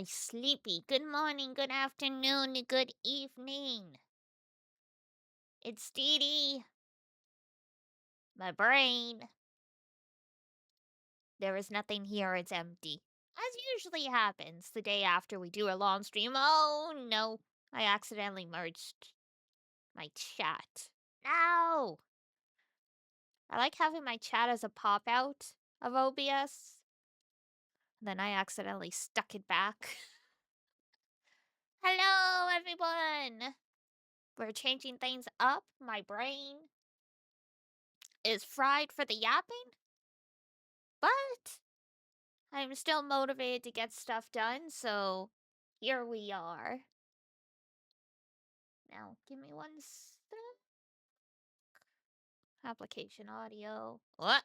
Sleepy. Good morning, good afternoon, good evening. It's Dee Dee. My brain. There is nothing here, it's empty. As usually happens the day after we do a long stream. Oh no, I accidentally merged my chat. No! I like having my chat as a pop out of OBS. Then I accidentally stuck it back. Hello, everyone! We're changing things up. My brain is fried for the yapping, but I'm still motivated to get stuff done, so here we are. Now, give me one sec. Application audio. What?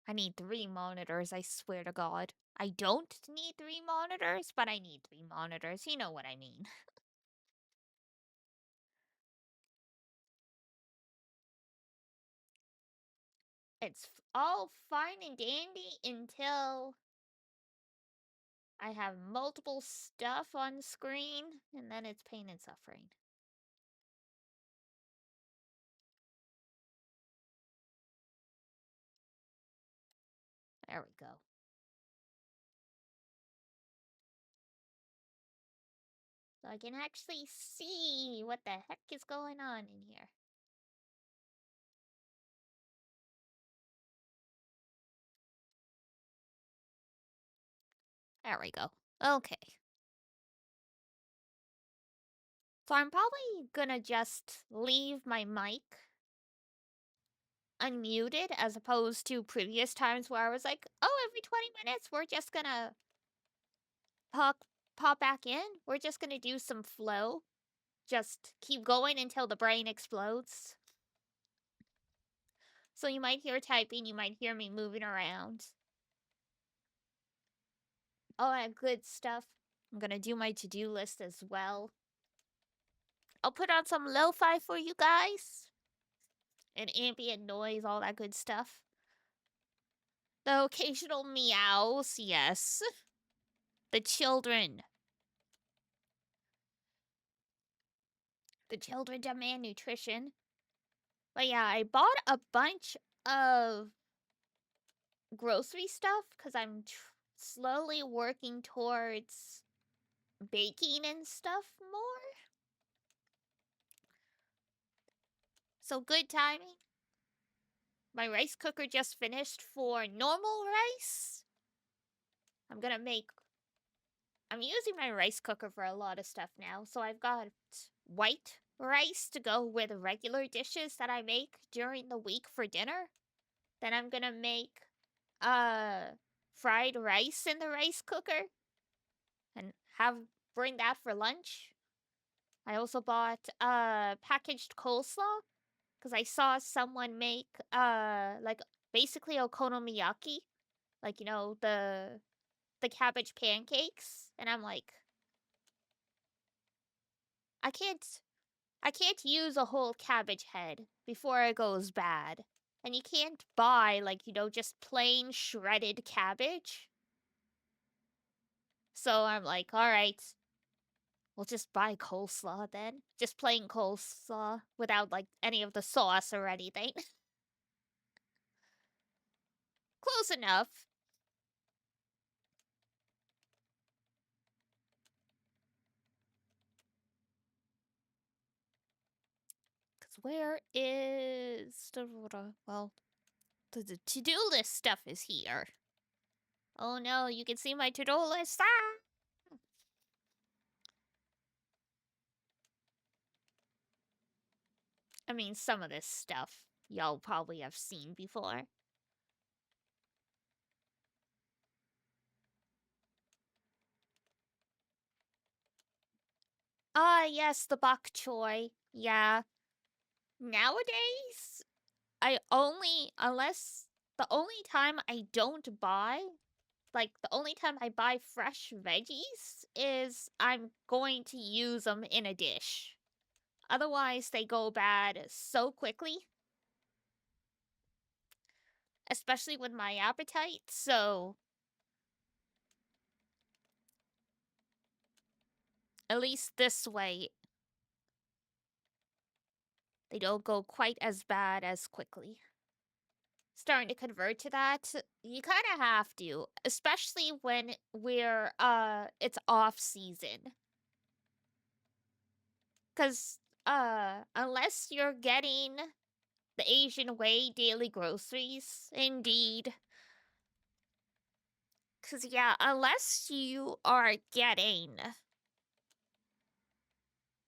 I need 3 monitors, I swear to God. I don't need 3 monitors, but I need 3 monitors. You know what I mean. It's all fine and dandy until I have multiple stuff on screen, and then it's pain and suffering. There we go. So I can actually see what the heck is going on in here. There we go. Okay. So I'm probably gonna just leave my mic unmuted as opposed to previous times where I was like, oh, every 20 minutes we're just gonna pop back in. We're just gonna do some flow. Just keep going until the brain explodes. So you might hear typing, you might hear me moving around. All that good stuff. I'm gonna do my to-do list as well. I'll put on some lo-fi for you guys. And ambient noise, all that good stuff. The occasional meows, yes. The children. The children demand nutrition. But yeah, I bought a bunch of grocery stuff because I'm slowly working towards baking and stuff more. So good timing. My rice cooker just finished for normal rice. I'm using my rice cooker for a lot of stuff now. So I've got white rice to go with regular dishes that I make during the week for dinner. Then I'm gonna make fried rice in the rice cooker and bring that for lunch. I also bought packaged coleslaw because I saw someone make like basically okonomiyaki, like, you know, the cabbage pancakes, and I'm like, I can't use a whole cabbage head before it goes bad. And you can't buy, like, you know, just plain shredded cabbage. So I'm like, alright, we'll just buy coleslaw then. Just plain coleslaw without, like, any of the sauce or anything. Close enough. Because where is the... Well, the to-do list stuff is here. Oh no, you can see my to-do list. Ah! I mean, some of this stuff y'all probably have seen before. Ah, yes, the bok choy. Yeah. Nowadays, the only time I don't buy, like, the only time I buy fresh veggies is I'm going to use them in a dish. Otherwise, they go bad so quickly. Especially with my appetite, so At least this way, they don't go quite as bad as quickly. Starting to convert to that, you kind of have to, especially when it's off season. Because, unless you're getting the Asian way daily groceries, indeed. Because, yeah, unless you are getting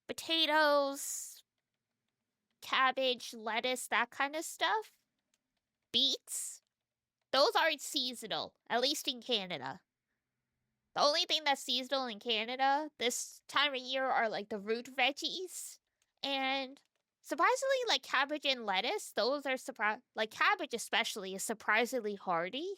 potatoes, cabbage, lettuce, that kind of stuff, beets, those aren't seasonal, at least in Canada. The only thing that's seasonal in Canada this time of year are like the root veggies. And surprisingly, like cabbage and lettuce, those are like cabbage especially is surprisingly hardy.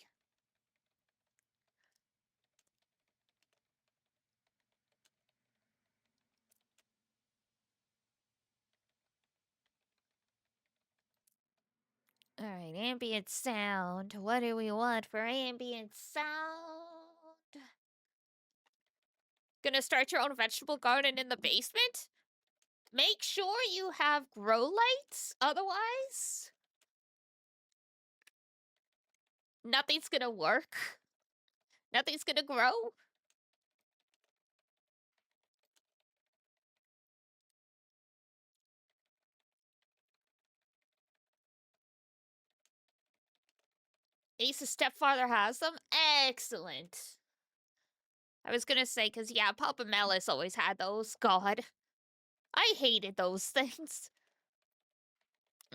Alright, ambient sound. What do we want for ambient sound? Gonna start your own vegetable garden in the basement? Make sure you have grow lights, otherwise nothing's gonna work. Nothing's gonna grow. Ace's stepfather has them? Excellent. I was gonna say, because, yeah, Papa Melis always had those. God. I hated those things.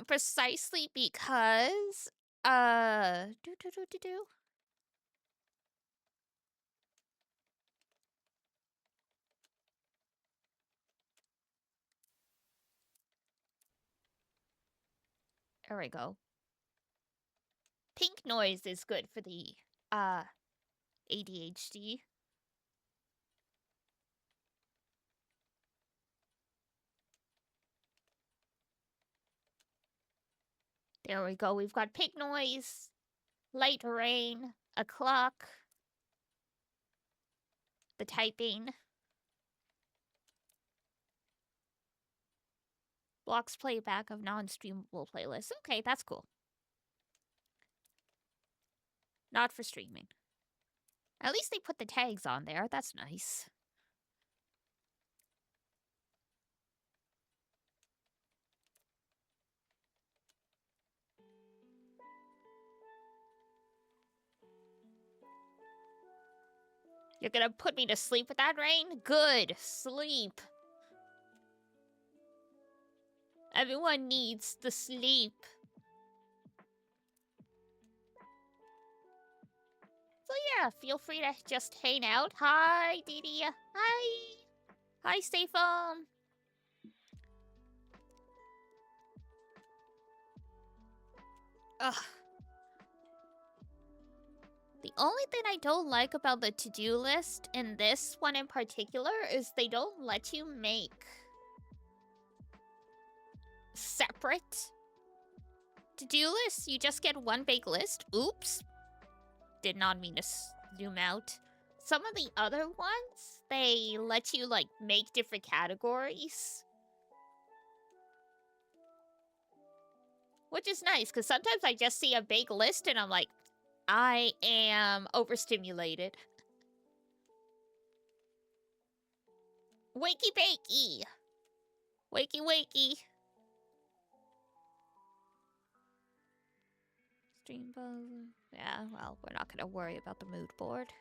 Precisely because, do. There we go. Pink noise is good for the, ADHD. There we go. We've got pink noise, light rain, a clock, the typing, blocks playback of non-streamable playlists. Okay, that's cool. Not for streaming. At least they put the tags on there. That's nice. You're gonna put me to sleep with that, Rain? Good. Sleep. Everyone needs the sleep. So yeah, feel free to just hang out. Hi, Didi. Hi. Hi, Stay Foam. Ugh. The only thing I don't like about the to-do list, in this one in particular, is they don't let you make separate to-do lists. You just get one big list. Oops. Did not mean to zoom out. Some of the other ones, they let you, like, make different categories. Which is nice, because sometimes I just see a big list and I'm like, I am overstimulated. Wakey bakey. Wakey wakey. Stream buzz. Yeah, well, we're not gonna worry about the mood board.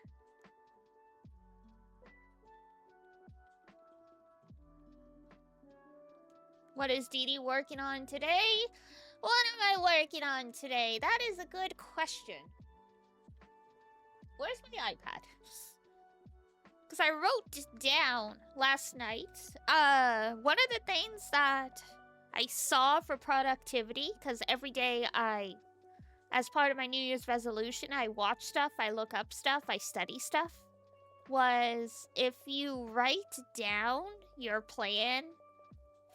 What is Didi working on today? What am I working on today? That is a good question. Where's my iPad? Because I wrote down last night, one of the things that I saw for productivity, because every day as part of my New Year's resolution, I watch stuff, I look up stuff, I study stuff, was if you write down your plan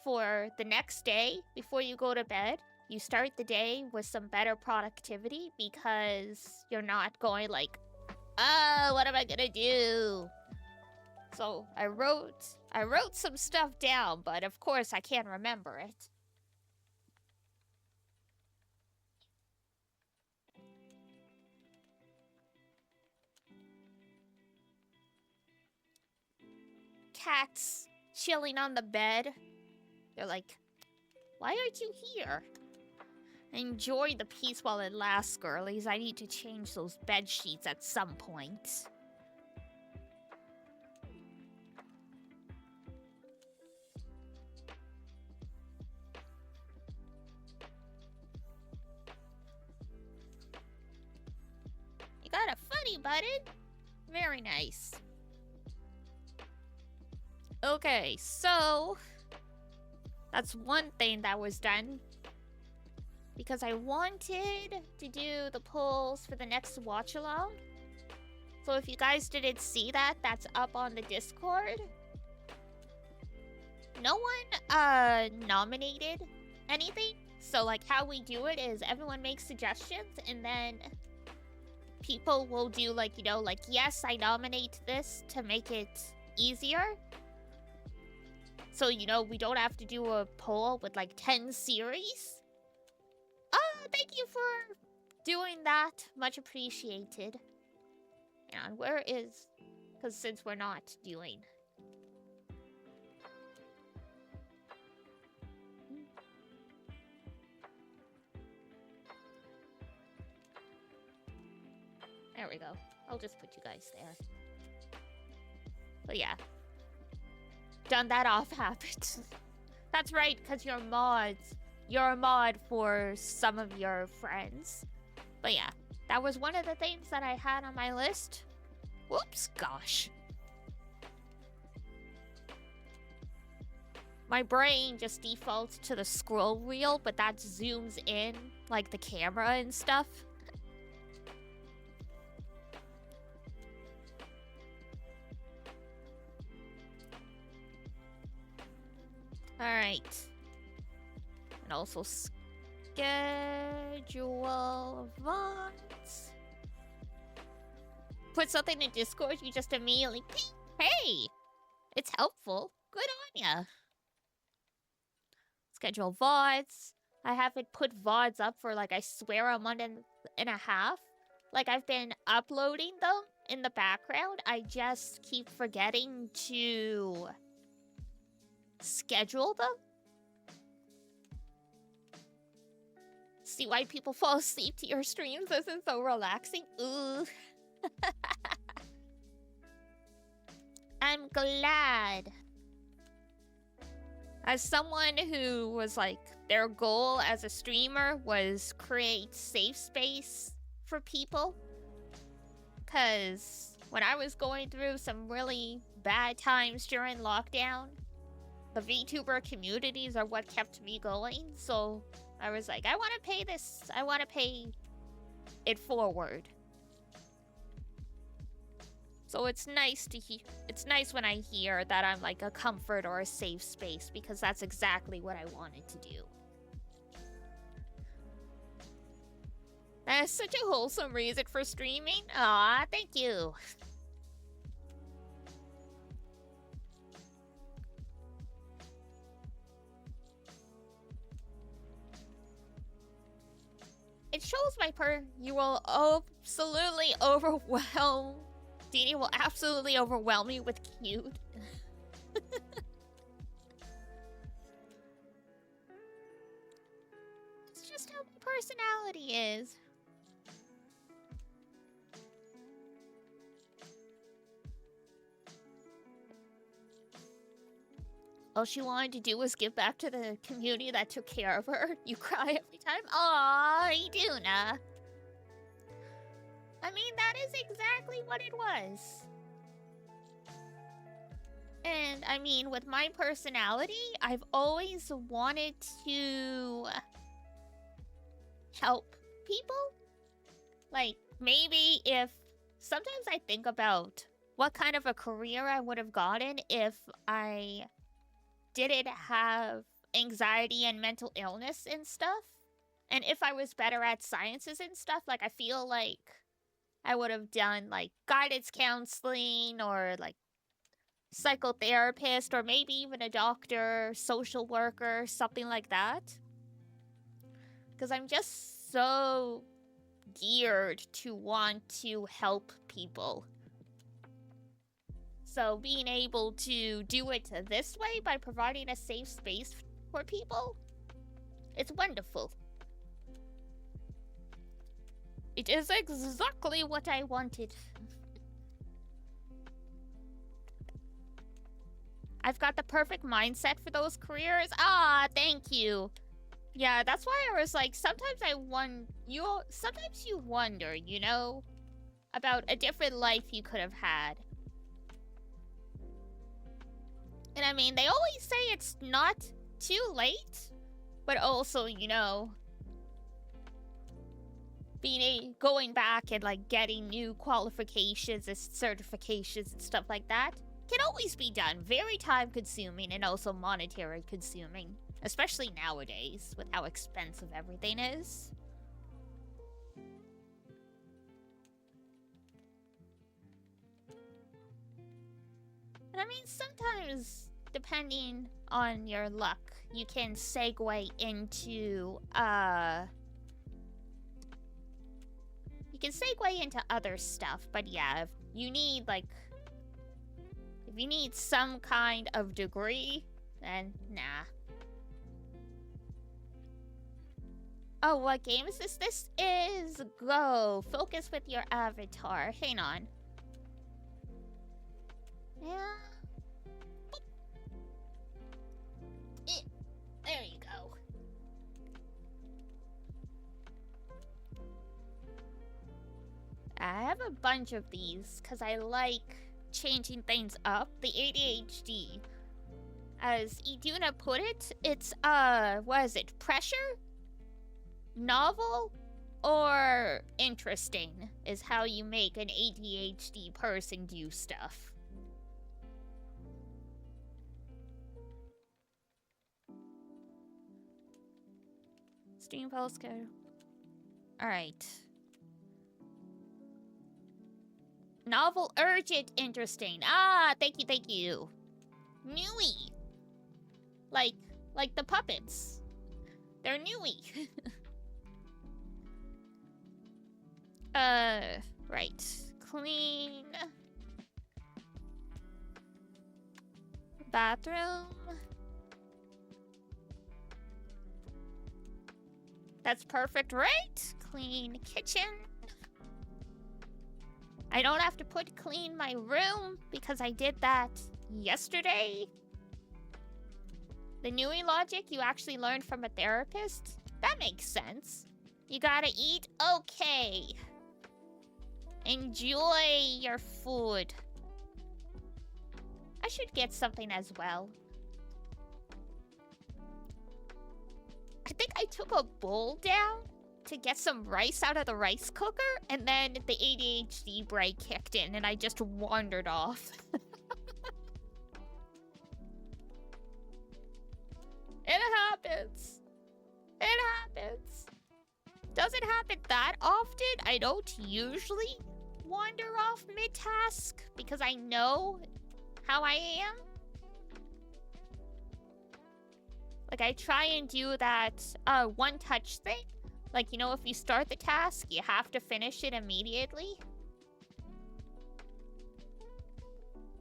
for the next day before you go to bed, you start the day with some better productivity because you're not going like, what am I gonna do? So I wrote some stuff down, but of course I can't remember it. Cats chilling on the bed. They're like, why aren't you here? Enjoy the peace while it lasts, girlies. I need to change those bed sheets at some point. You got a funny button? Very nice. Okay, so that's one thing that was done. Because I wanted to do the polls for the next watch along. So if you guys didn't see that, that's up on the Discord. No one nominated anything. So like how we do it is everyone makes suggestions and then people will do like, you know, like, yes, I nominate this to make it easier. So, you know, we don't have to do a poll with like 10 series. Thank you for doing that. Much appreciated. And where is... Because since we're not doing... There we go. I'll just put you guys there. But yeah. Done that off habit. That's right, because you're mods. You're a mod for some of your friends. But yeah, that was one of the things that I had on my list. Whoops, gosh. My brain just defaults to the scroll wheel, but that zooms in, like, the camera and stuff. Alright. And also schedule VODs. Put something in Discord, you just immediately ping. Hey! It's helpful. Good on ya. Schedule VODs. I haven't put VODs up for like, I swear, a month and a half. Like, I've been uploading them in the background. I just keep forgetting to schedule them. See why people fall asleep to your streams? This is so relaxing. Ooh. I'm glad. As someone who was like, their goal as a streamer was create safe space for people. Because when I was going through some really bad times during lockdown, the VTuber communities are what kept me going. So I was like, I want to pay this. I want to pay it forward. So it's nice to hear. It's nice when I hear that I'm like a comfort or a safe space, because that's exactly what I wanted to do. That is such a wholesome reason for streaming. Aw, thank you. It shows you will absolutely overwhelm. Dini will absolutely overwhelm me with cute. It's just how my personality is. All she wanted to do was give back to the community that took care of her. You cry every time? Aww, Iduna. I mean, that is exactly what it was. And, I mean, with my personality, I've always wanted to help people. Like, maybe if... Sometimes I think about what kind of a career I would have gotten if I didn't have anxiety and mental illness and stuff. And if I was better at sciences and stuff, like, I feel like I would have done, like, guidance counseling or, like, psychotherapist, or maybe even a doctor, social worker, something like that. Because I'm just so geared to want to help people. So being able to do it this way by providing a safe space for people, it's wonderful. It is exactly what I wanted. I've got the perfect mindset for those careers. Ah, thank you. Yeah, that's why I was like, sometimes sometimes you wonder, you know, about a different life you could have had. And I mean, they always say it's not too late, but also, you know, going back and like getting new qualifications and certifications and stuff like that can always be done. Very time consuming and also monetary consuming, especially nowadays with how expensive everything is. And I mean, sometimes, depending on your luck, you can segue into, other stuff. But yeah, if you need, like, if you need some kind of degree, then nah. Oh, what game is this? This is Go. Focus with your avatar. Hang on. Yeah. There you go. I have a bunch of these because I like changing things up. The ADHD, as Iduna put it, it's what is it? Pressure? Novel? Or interesting is how you make an ADHD person do stuff. Steam postcode. Alright. Novel, urgent, interesting. Ah, thank you. Newy. Like the puppets. They're newy. Right. Clean. Bathroom. That's perfect, right? Clean kitchen. I don't have to clean my room because I did that yesterday. The Nui logic you actually learned from a therapist? That makes sense. You gotta eat? Okay. Enjoy your food. I should get something as well. I think I took a bowl down to get some rice out of the rice cooker, and then the ADHD break kicked in, and I just wandered off. It happens. It happens. Doesn't happen that often. I don't usually wander off mid-task because I know how I am. Like, I try and do that one-touch thing. Like, you know, if you start the task, you have to finish it immediately.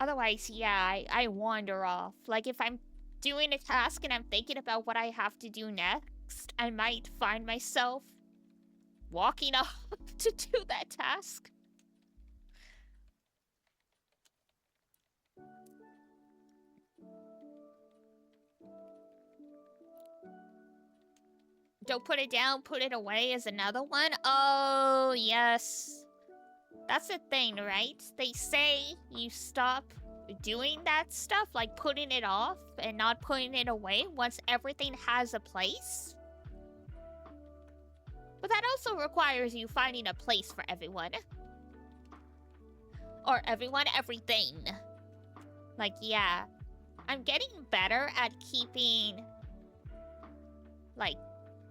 Otherwise, yeah, I wander off. Like, if I'm doing a task and I'm thinking about what I have to do next, I might find myself walking off to do that task. Don't put it down, put it away is another one. Oh, yes. That's the thing, right? They say you stop doing that stuff, like putting it off and not putting it away once everything has a place. But that also requires you finding a place for everyone. Or everyone, everything. Like, yeah. I'm getting better at keeping, like,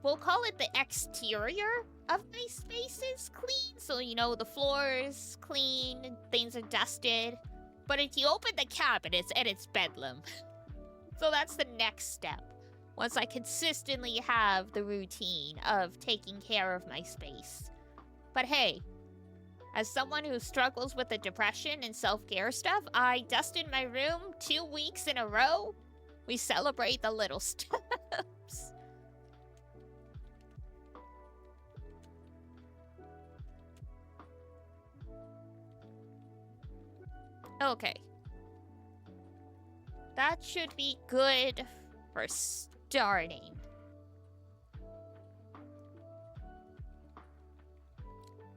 we'll call it the exterior of my spaces clean. So, you know, the floors clean, things are dusted. But if you open the cabinets and it's bedlam. So that's the next step. Once I consistently have the routine of taking care of my space. But hey, as someone who struggles with the depression and self-care stuff, I dusted my room 2 weeks in a row. We celebrate the little steps. Okay. That should be good for starting.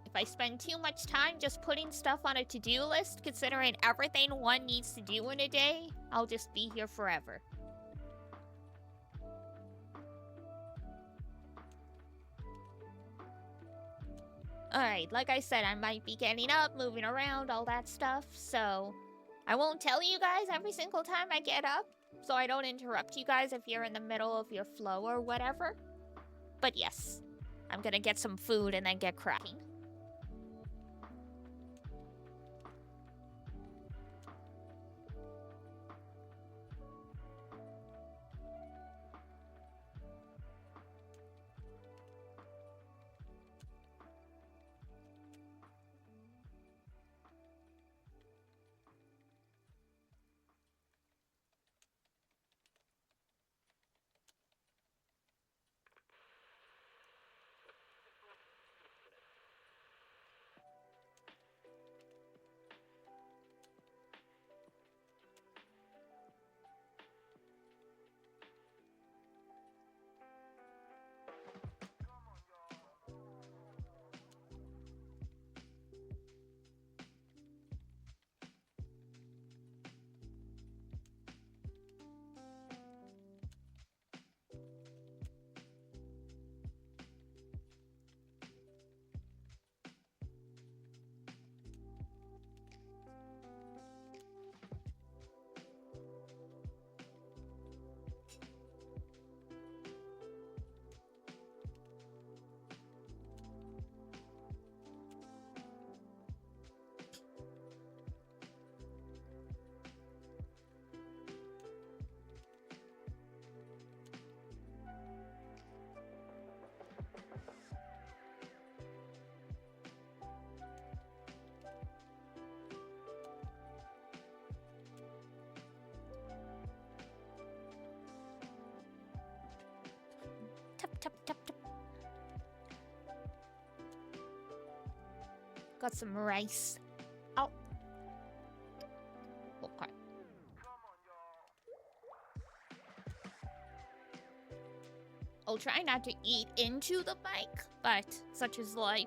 If I spend too much time just putting stuff on a to-do list, considering everything one needs to do in a day, I'll just be here forever. Alright, like I said, I might be getting up, moving around, all that stuff, so I won't tell you guys every single time I get up, so I don't interrupt you guys if you're in the middle of your flow or whatever. But yes, I'm gonna get some food and then get cracking. Tap, tap, tap. Got some rice. Oh. Okay. I'll try not to eat into the mic, but such is life.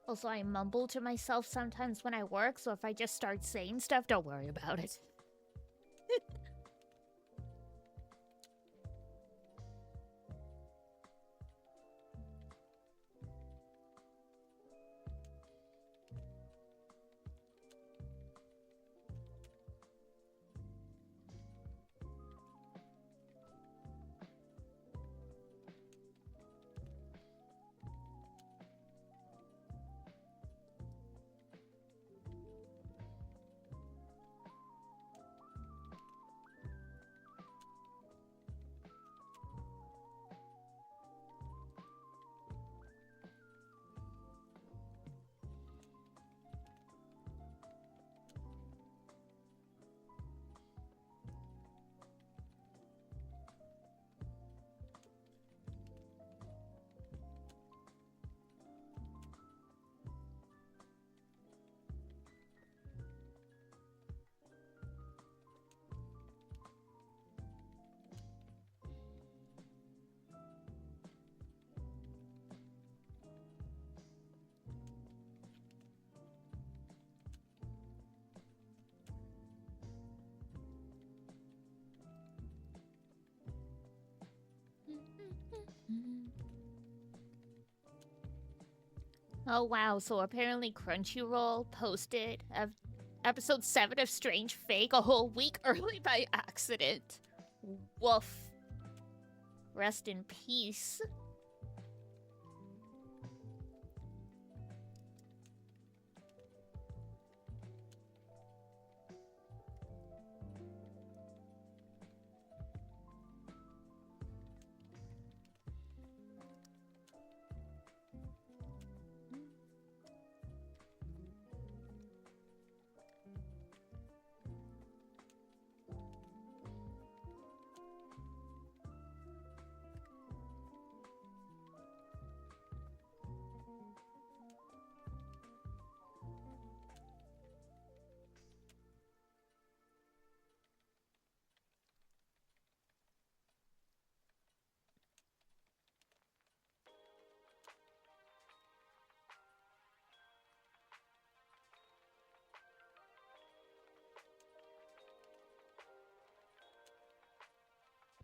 Also, I mumble to myself sometimes when I work, so if I just start saying stuff, don't worry about it. Oh wow, so apparently Crunchyroll posted episode 7 of Strange Fake a whole week early by accident. Woof. Rest in peace.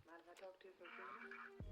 Mind if I talk to you for a few minutes?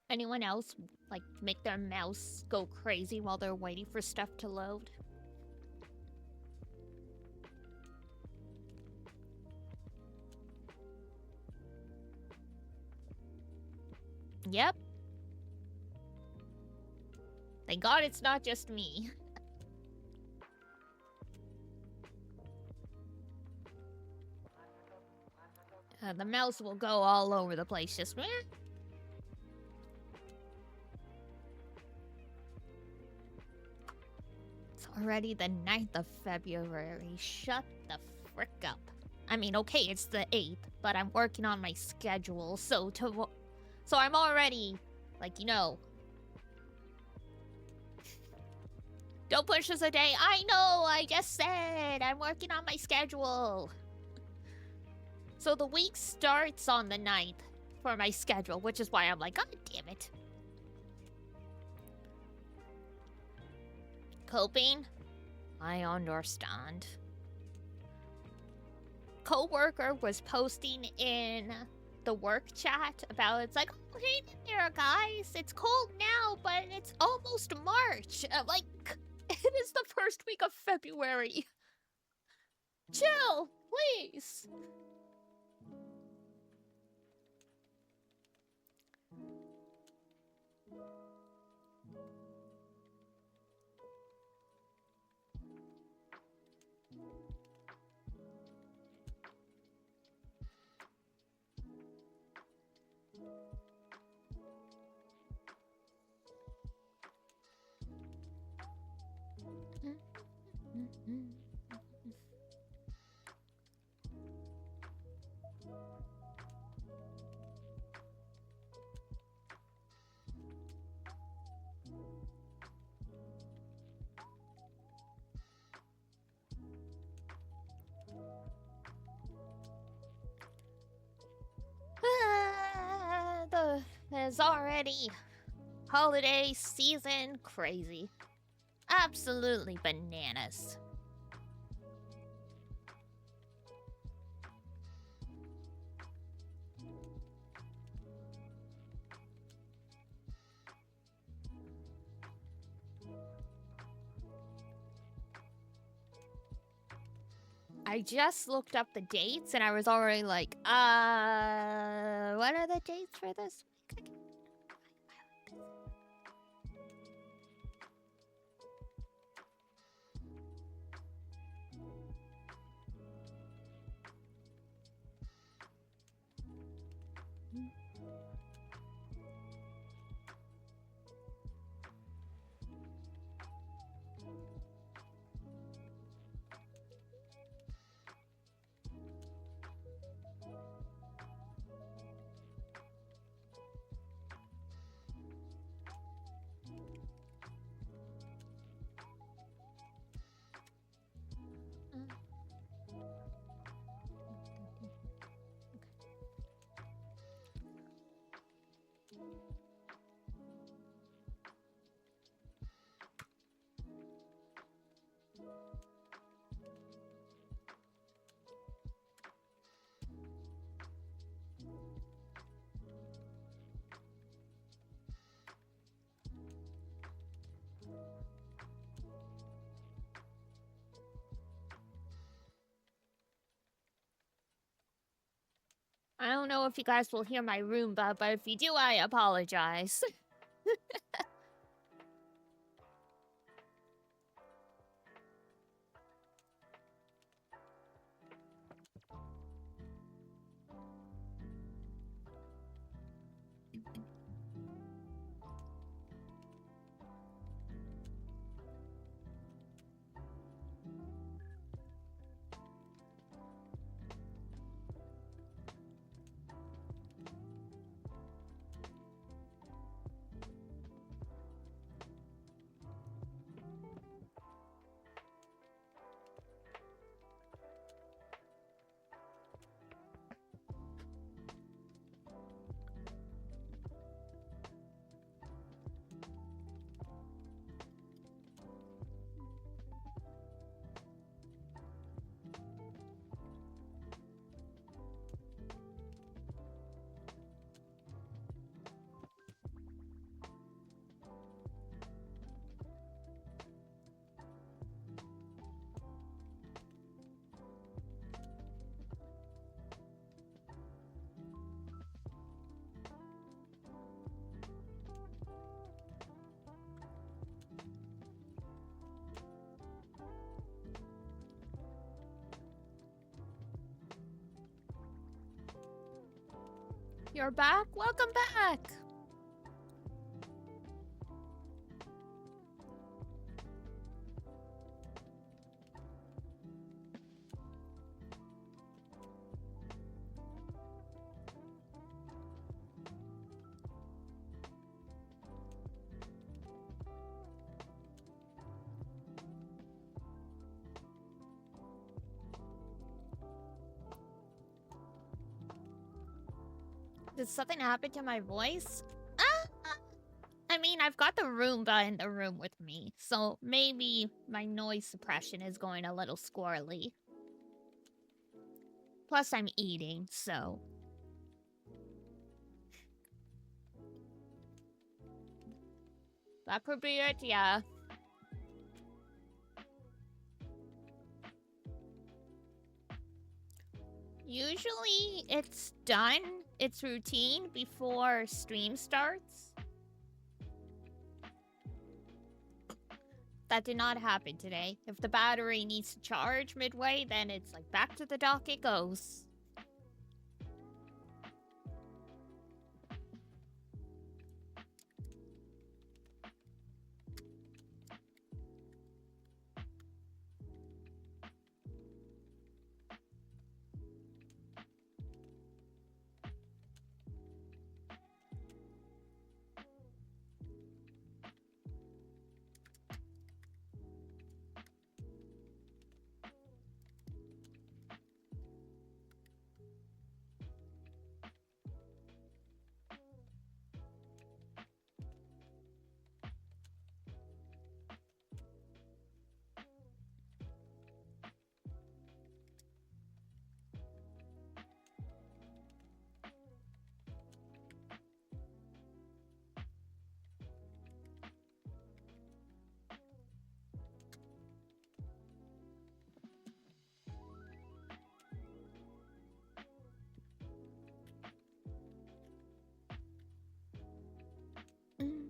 Anyone else like make their mouse go crazy while they're waiting for stuff to load? Yep. Thank God it's not just me. The mouse will go all over the place, just meh. It's already the 9th of February. Shut the frick up. I mean, okay, it's the 8th, but I'm working on my schedule, so I'm already, like, you know. Don't push us a day. I know, I just said I'm working on my schedule. So the week starts on the 9th for my schedule, which is why I'm like, God damn it. Coping? I understand. Coworker was posting in the work chat about it's like, oh, hey there, guys. It's cold now, but it's almost March. Like, it is the first week of February. Chill, please. There's already holiday season crazy. Absolutely bananas. I just looked up the dates and I was already like, what are the dates for this week? I don't know if you guys will hear my Roomba, but if you do, I apologize. You're back? Welcome back! Did something happen to my voice? I mean, I've got the Roomba in the room with me, so maybe my noise suppression is going a little squirrely. Plus, I'm eating, so... That could be it, yeah. Usually, it's done, it's routine, before stream starts. That did not happen today. If the battery needs to charge midway, then it's like back to the dock it goes. Mm.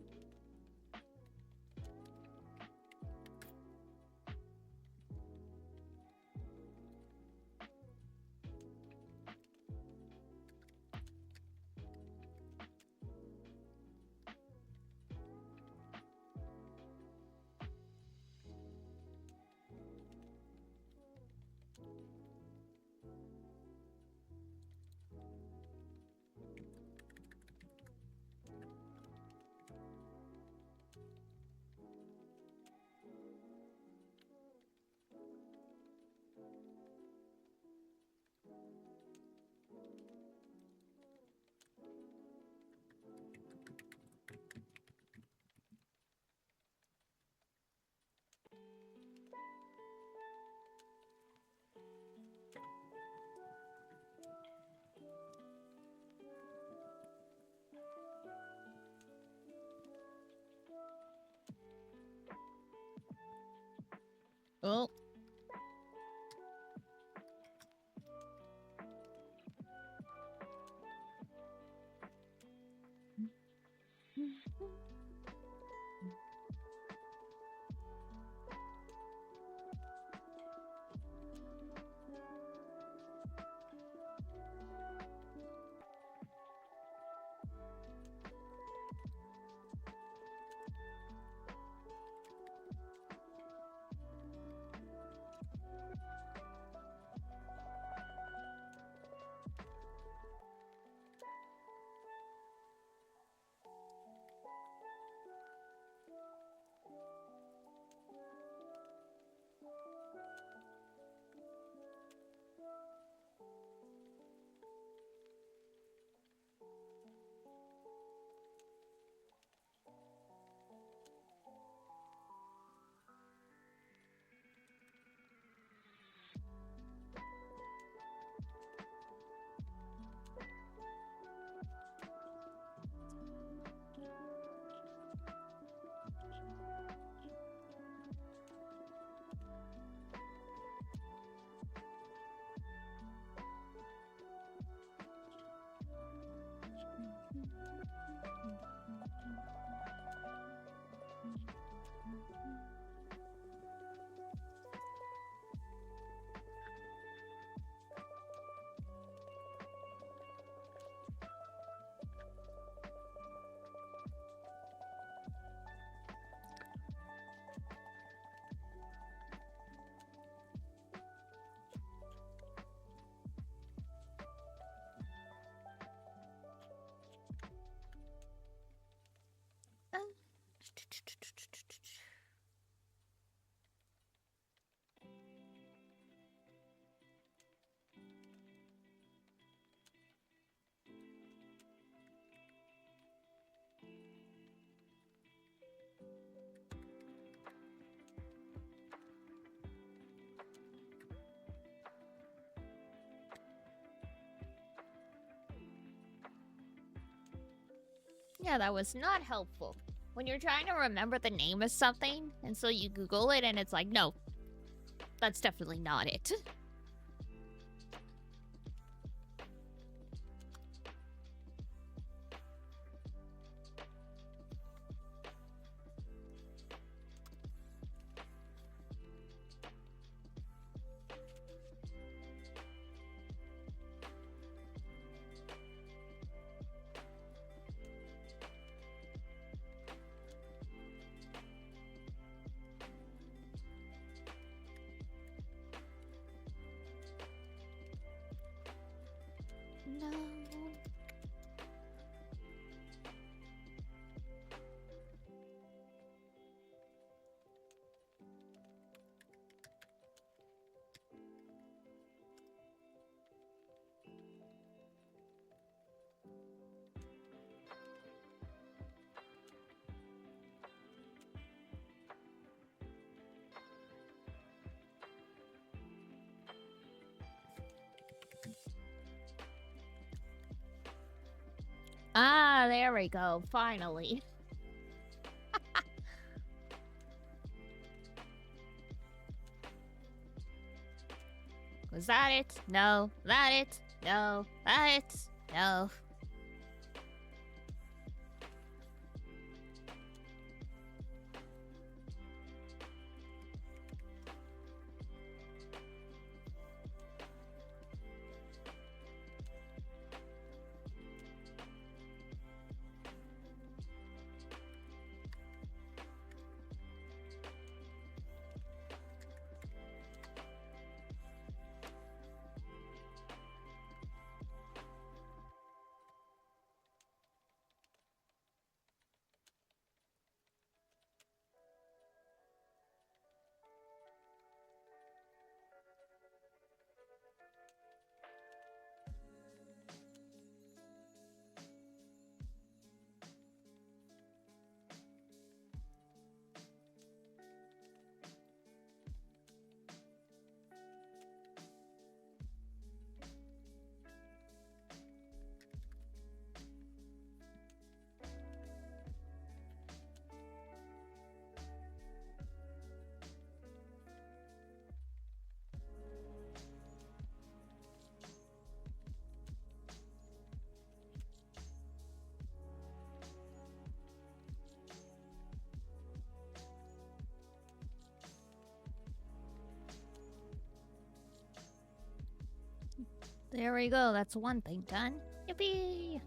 Oh. Yeah, that was not helpful. When you're trying to remember the name of something, and so you Google it, and it's like, no, that's definitely not it. No. Ah, there we go. Finally. Was that it? No. That it? No. That it? No. There we go. That's one thing done. Yippee!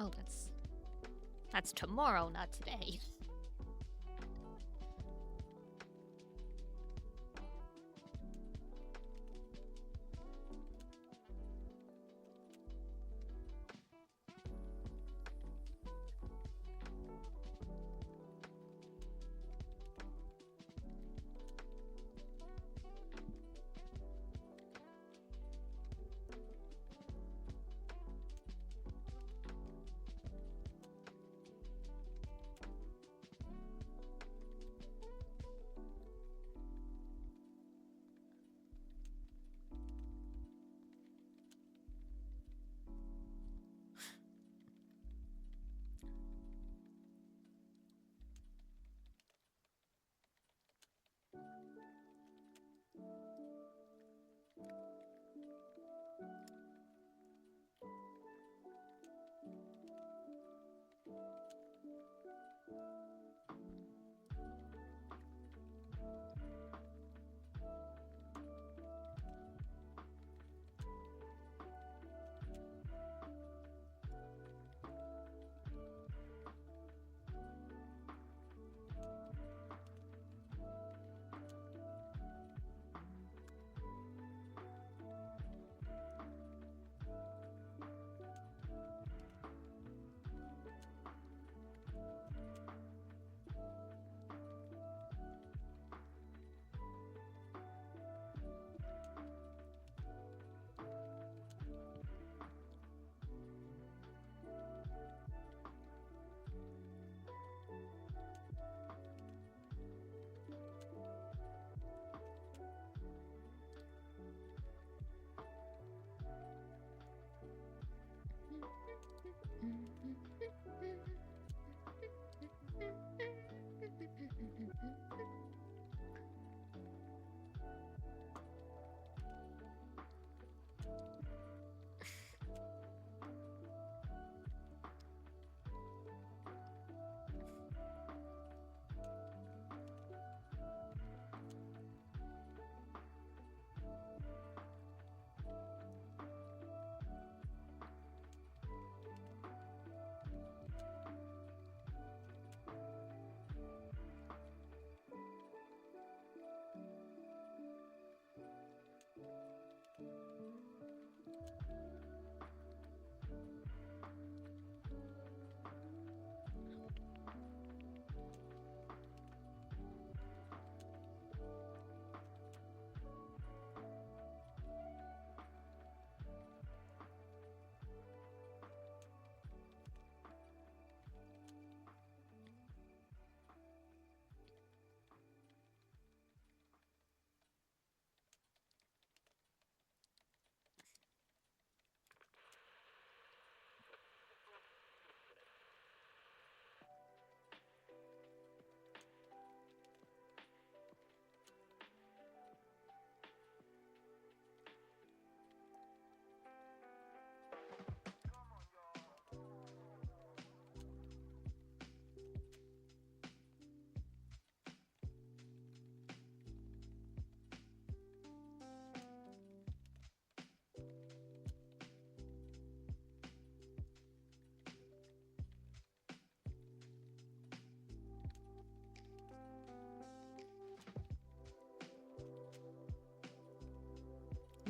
Oh, that's tomorrow, not today.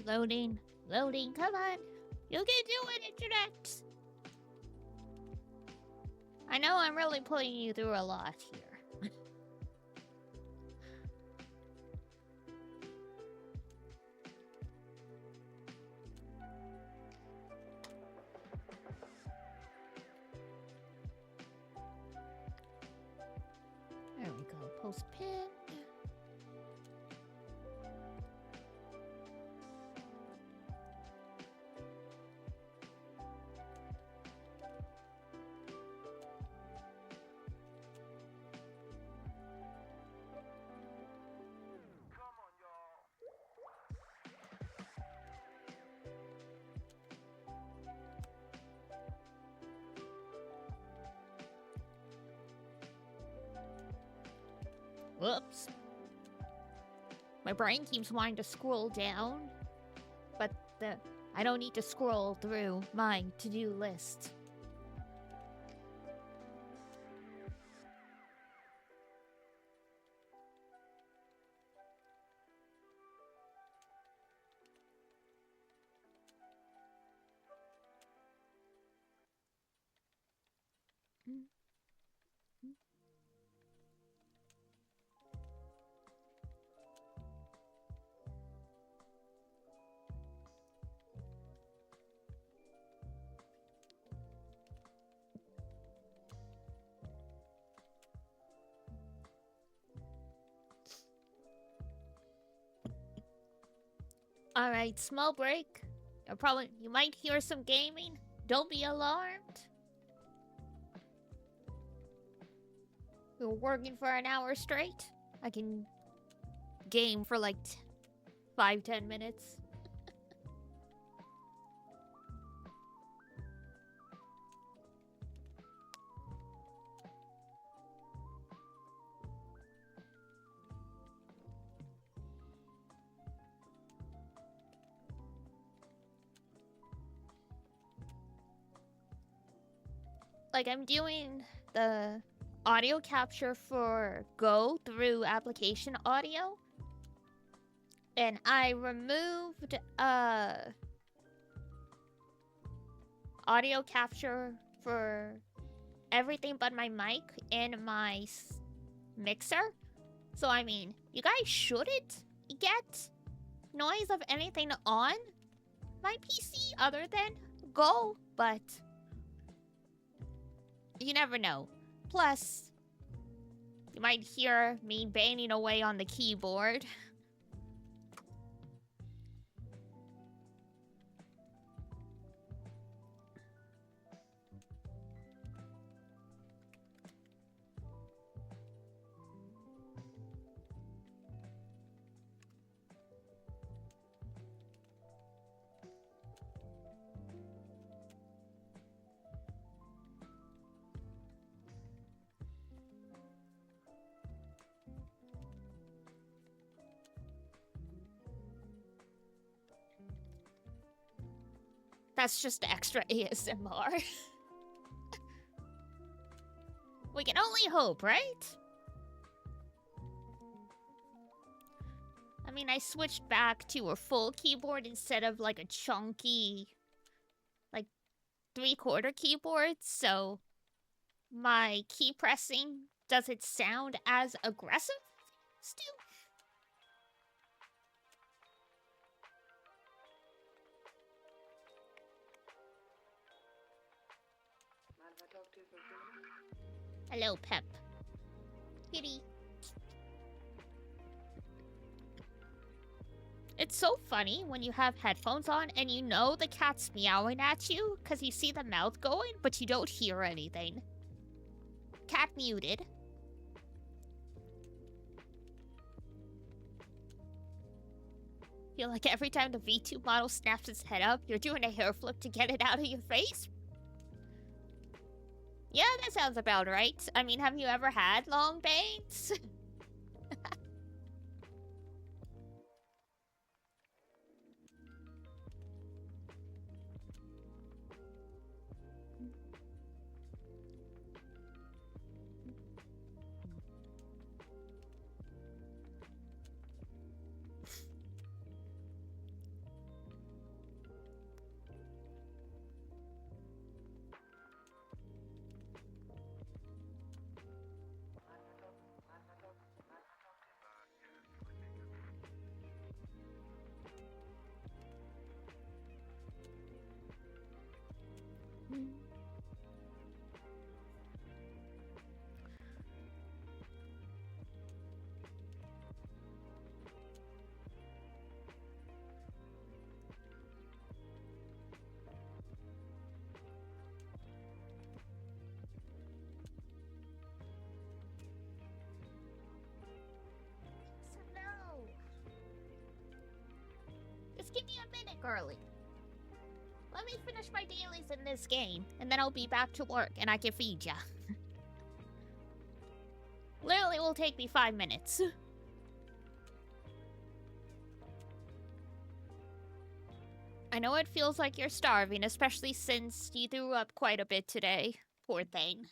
Loading. Loading. Come on. You can do it, Internet. I know I'm really putting you through a lot here. There we go. Post pin. Whoops. My brain keeps wanting to scroll down, but I don't need to scroll through my to-do list. Alright, small break. You might hear some gaming. Don't be alarmed. We were working for an hour straight. I can game for like 5-10 minutes. Like, I'm doing the audio capture for Go through application audio. And I removed audio capture for everything but my mic and my mixer. So, I mean, you guys shouldn't get noise of anything on my PC other than Go, but you never know. Plus, you might hear me banging away on the keyboard. That's just extra ASMR. We can only hope, right? I mean, I switched back to a full keyboard instead of like a chunky, like 3/4 keyboard, so my key pressing doesn't sound as aggressive still. Mind if I talk to you for a few minutes? Hello, Pep. Kitty. It's so funny when you have headphones on and you know the cat's meowing at you because you see the mouth going, but you don't hear anything. Cat muted. Feel like every time the V2 model snaps its head up, you're doing a hair flip to get it out of your face? Yeah, that sounds about right. I mean, have you ever had long bangs? No. Just give me a minute, girly. Let me finish my dailies in this game, and then I'll be back to work, and I can feed ya. Literally will take me 5 minutes. I know it feels like you're starving, especially since you threw up quite a bit today. Poor thing.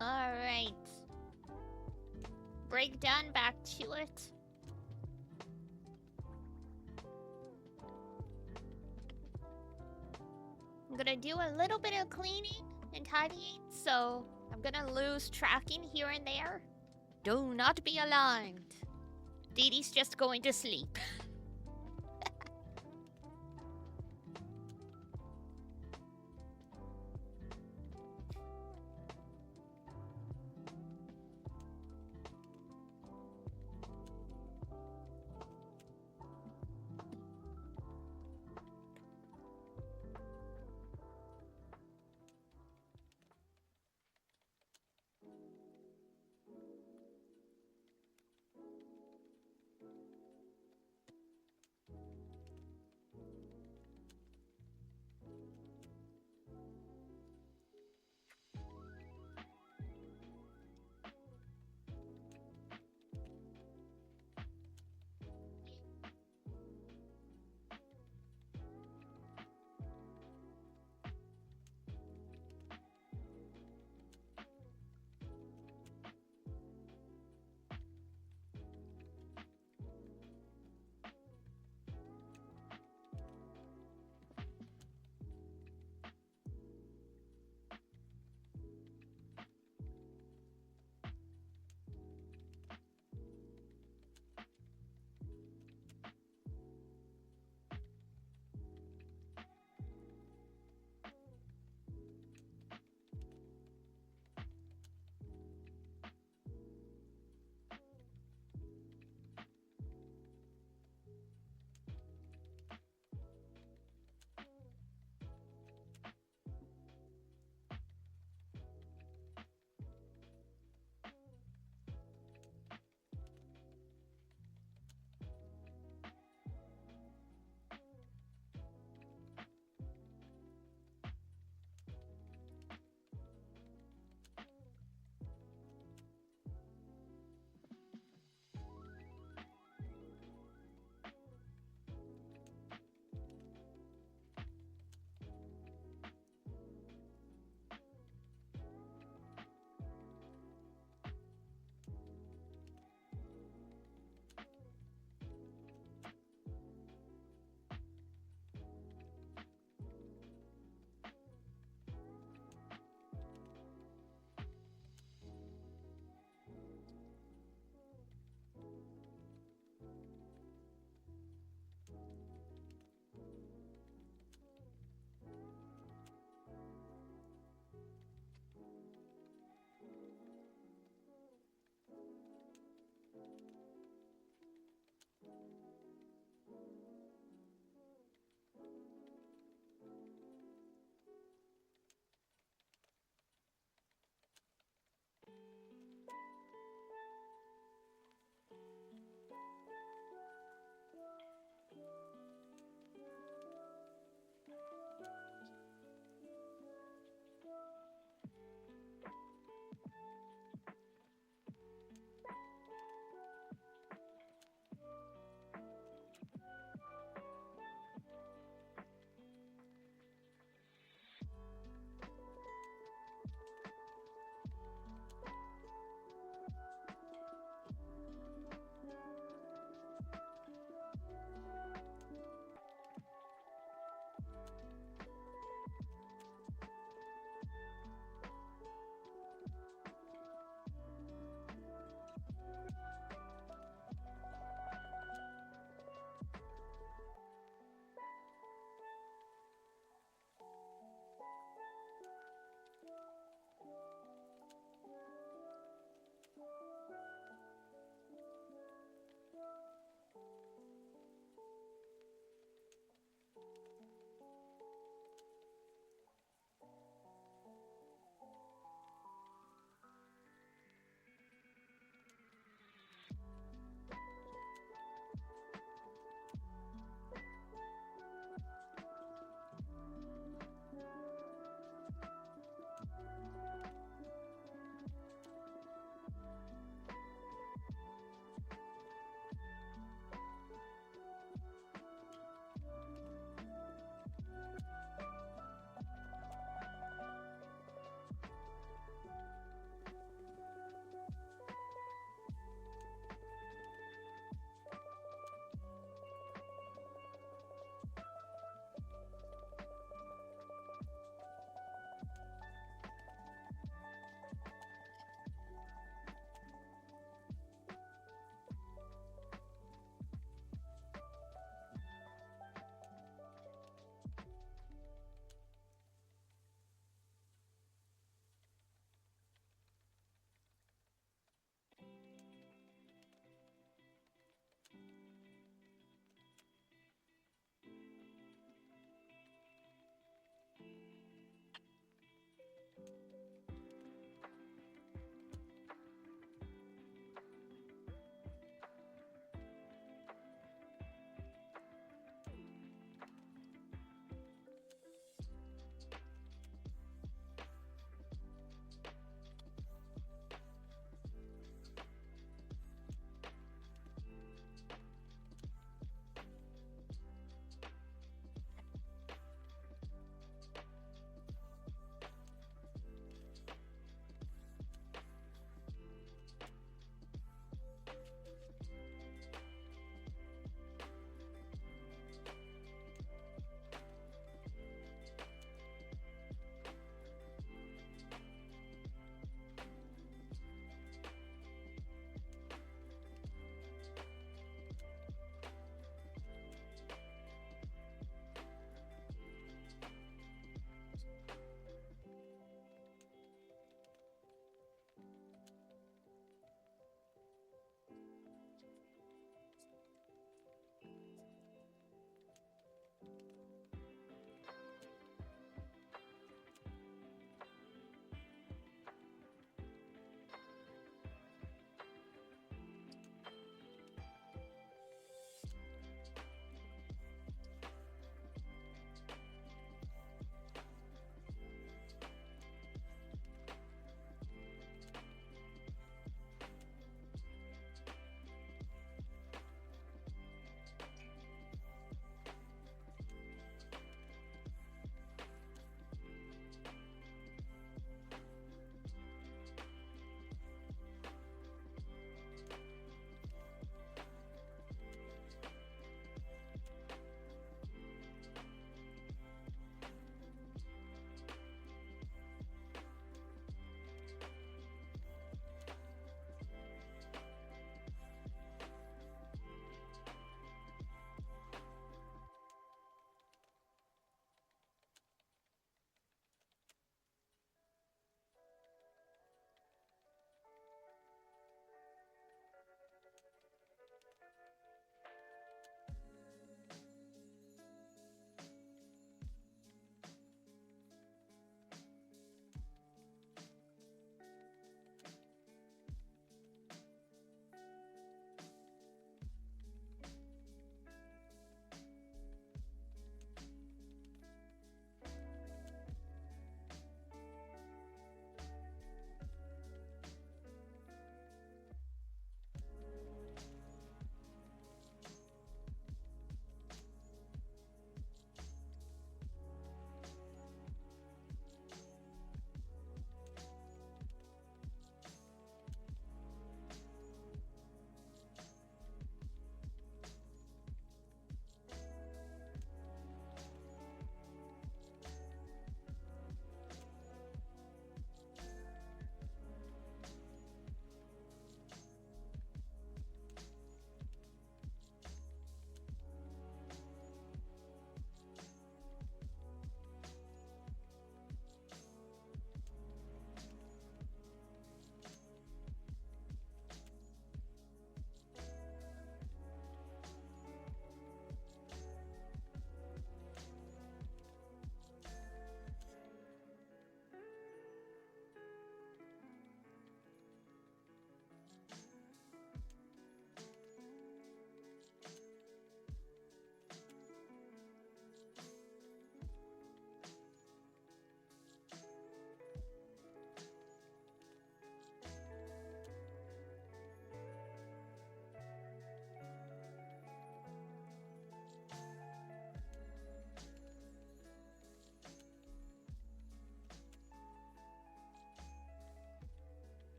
Alright. Break done, back to it. I'm gonna do a little bit of cleaning and tidying, so I'm gonna lose tracking here and there. Do not be alarmed. Dee Dee's just going to sleep.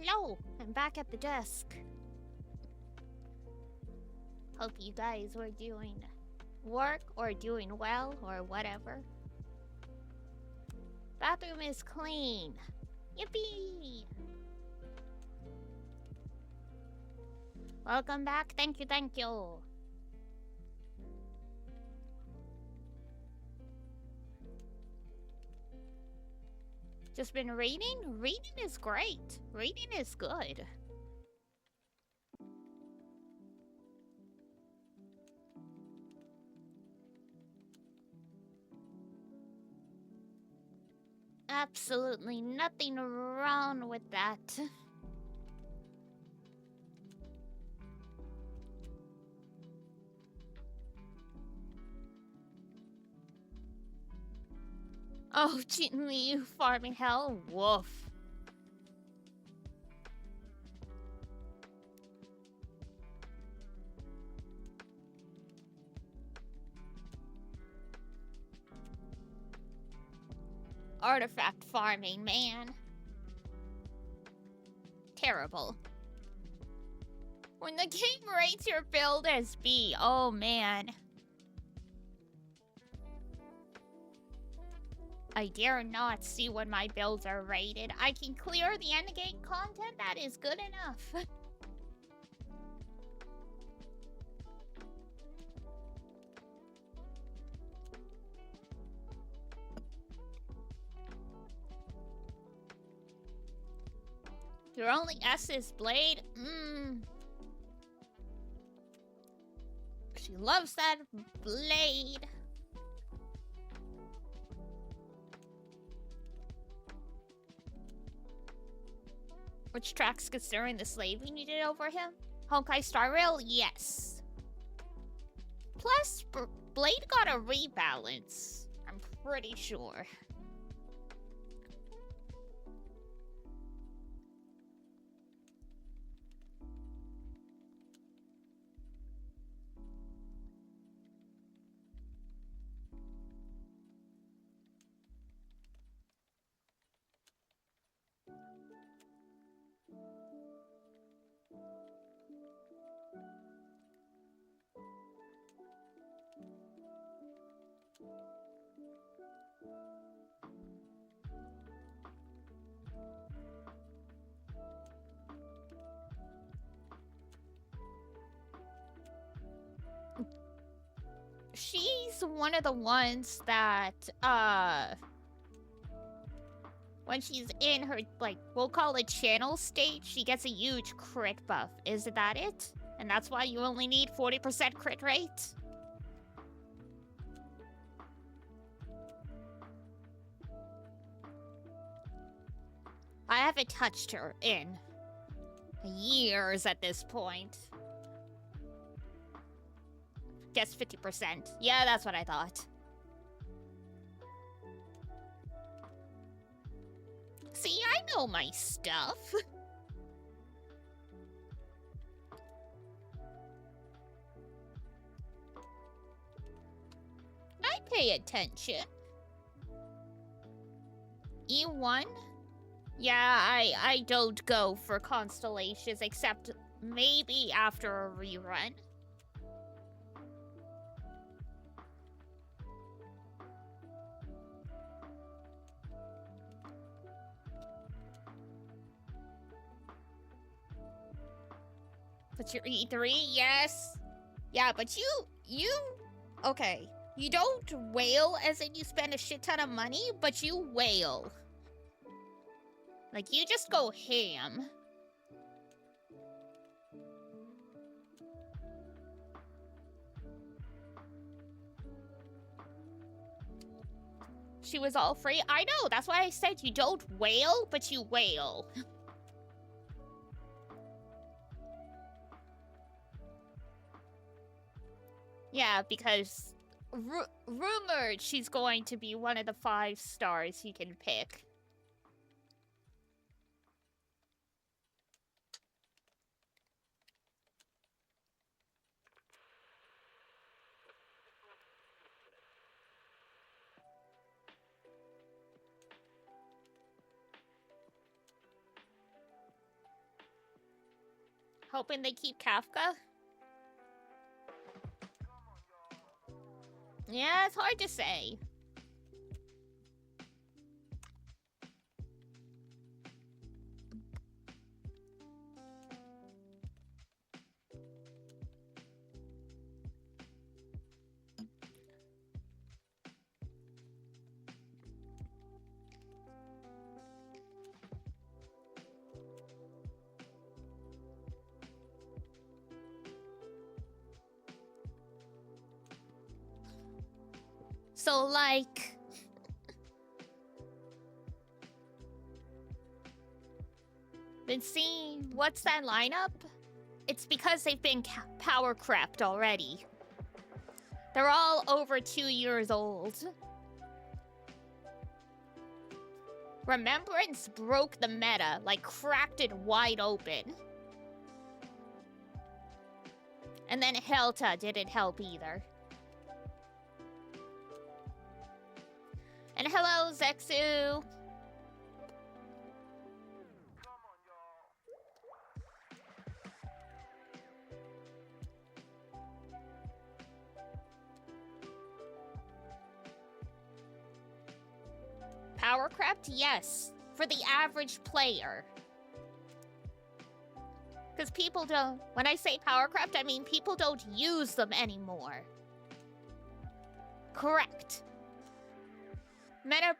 hello. I'm back at the desk. Hope you guys were doing work or doing well or whatever. Bathroom is clean. Yippee! Welcome back. Thank you, thank you. Just been reading? Reading is great. Reading is good. Absolutely nothing wrong with that. Oh, gee, farming hell? Woof. Artifact farming, man. Terrible. When the game rates your build as B, oh man. I dare not see when my builds are rated. I can clear the endgame content, that is good enough. Your only S is Blade? She loves that Blade. Which tracks considering the slave we needed over him? Honkai Star Rail? Yes. Plus, Blade got a rebalance. I'm pretty sure. She's one of the ones that, when she's in her, like, we'll call it channel state, she gets a huge crit buff. Is that it? And that's why you only need 40% crit rate? I haven't touched her in years at this point. Guess 50%. Yeah, that's what I thought. See, I know my stuff. I pay attention. E1? Yeah, I don't go for constellations except maybe after a rerun. But your E3, yes. Yeah, but you, okay. You don't wail as in you spend a shit ton of money, but you wail. Like, you just go ham. She was all free. I know, that's why I said you don't wail, but you wail. Yeah, because rumored she's going to be one of the 5 stars you can pick. Hoping they keep Kafka. Yeah, it's hard to say. So, like... been seeing... what's that lineup? It's because they've been power crept already. They're all over 2 years old. Remembrance broke the meta, like cracked it wide open. And then Helta didn't help either. And hello, Zexu! Power crept? Yes. For the average player. Because people don't... when I say power crept, I mean people don't use them anymore. Correct. Meta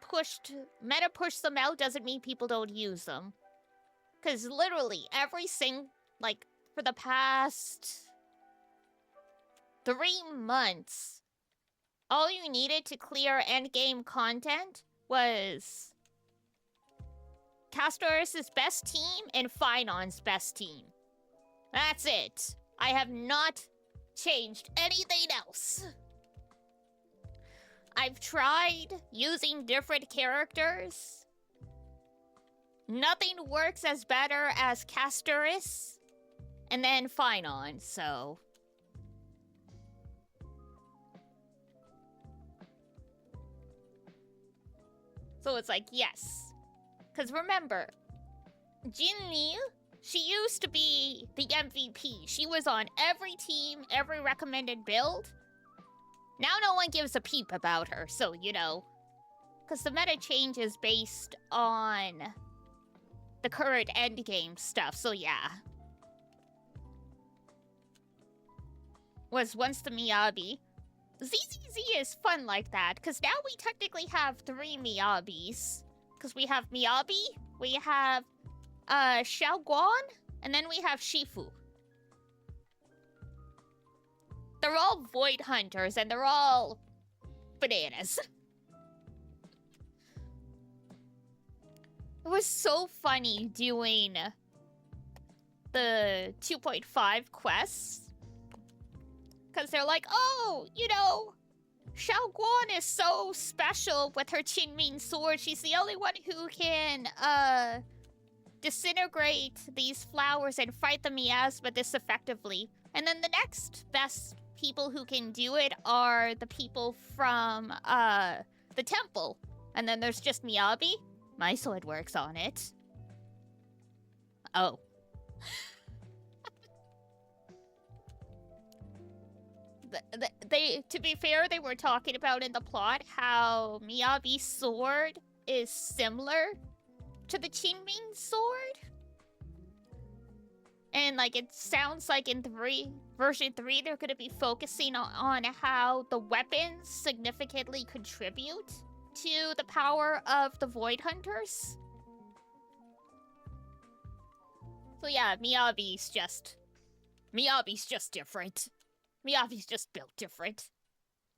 pushed them out doesn't mean people don't use them. Because literally every like, for the past 3 months, all you needed to clear endgame content was Castoris' best team and Phinon's best team. That's it. I have not changed anything else. I've tried using different characters. Nothing works as better as Castoris and then Phinon, so... so it's like, yes. Because remember, Jinli, she used to be the MVP. She was on every team, every recommended build. Now no one gives a peep about her, so, you know. Because the meta changes based on the current endgame stuff, so yeah. Was once the Miyabi. ZZZ is fun like that, because now we technically have 3 Miyabis. Because we have Miyabi, we have Xiaoguan, and then we have Shifu. They're all Void Hunters, and they're all bananas. It was so funny doing the 2.5 quests. Because they're like, oh, you know, Xiaoguan is so special with her Qinming sword. She's the only one who can, disintegrate these flowers and fight the miasma this effectively. And then the next best people who can do it are the people from, the temple. And then there's just Miyabi. My sword works on it. Oh. To be fair, they were talking about in the plot how Miyabi's sword is similar to the Qinming sword. And, like, it sounds like in version 3, they're going to be focusing on how the weapons significantly contribute to the power of the Void Hunters. So yeah, Miyabi's just different. Miyabi's just built different.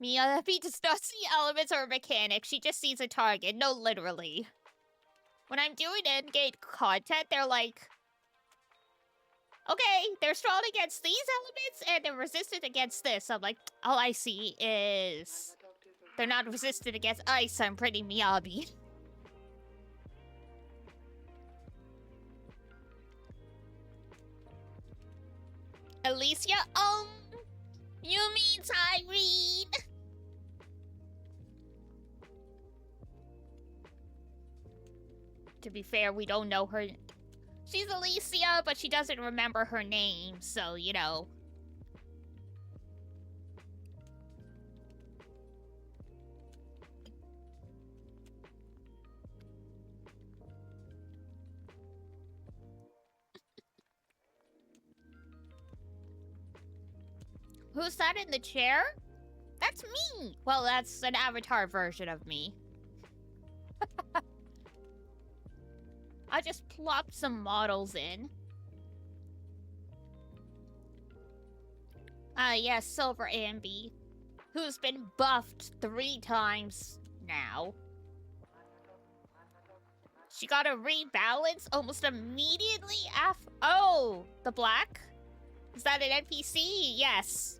Miyabi does not see elements or mechanics, she just sees a target. No, literally. When I'm doing endgame content, they're like, okay, they're strong against these elements and they're resistant against this. I'm like, all I see is they're not resistant against ice. I'm pretty Miyabi. Alicia, you mean Tyrene? To be fair, we don't know her. She's Alicia, but she doesn't remember her name, so, you know. Who sat in the chair? That's me! Well, that's an avatar version of me. I just plopped some models in. Yes, Silver Ambi, who's been buffed 3 times now. She got a rebalance almost immediately after. Oh, the black? Is that an NPC? Yes.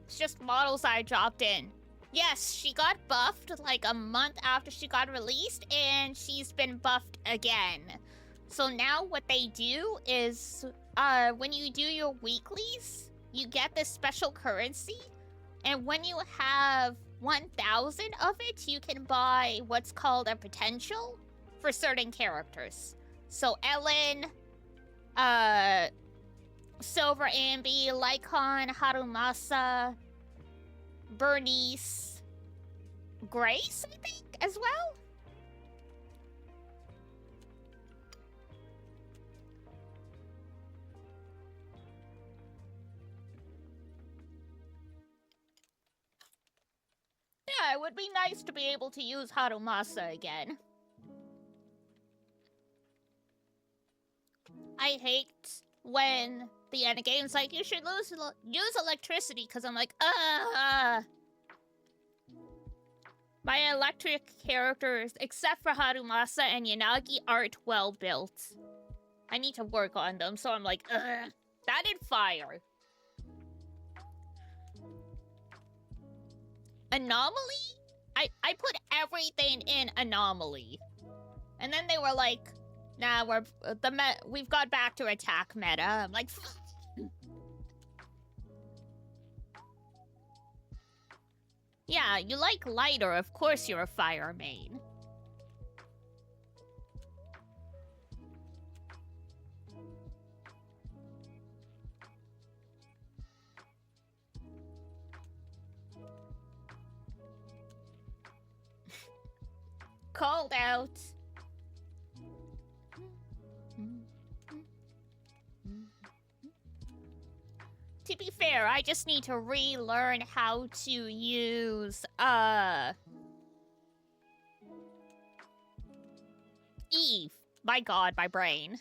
It's just models I dropped in. Yes, she got buffed like a month after she got released, and she's been buffed again. So now what they do is, when you do your weeklies, you get this special currency, and when you have 1,000 of it, you can buy what's called a potential for certain characters. So Ellen, Silver Ambi, Lycon, Harumasa, Bernice, Grace, I think, as well? Yeah, it would be nice to be able to use Harumasa again. I hate when the end game's like, you should use electricity, because I'm like, my electric characters, except for Harumasa and Yanagi, aren't well built. I need to work on them, so I'm like, ugh. That and fire. Anomaly? I put everything in Anomaly. And then they were like, nah, we've got back to attack meta. I'm like, yeah, you like lighter, of course you're a fire main. Called out. To be fair, I just need to relearn how to use, Eve. My god, my brain.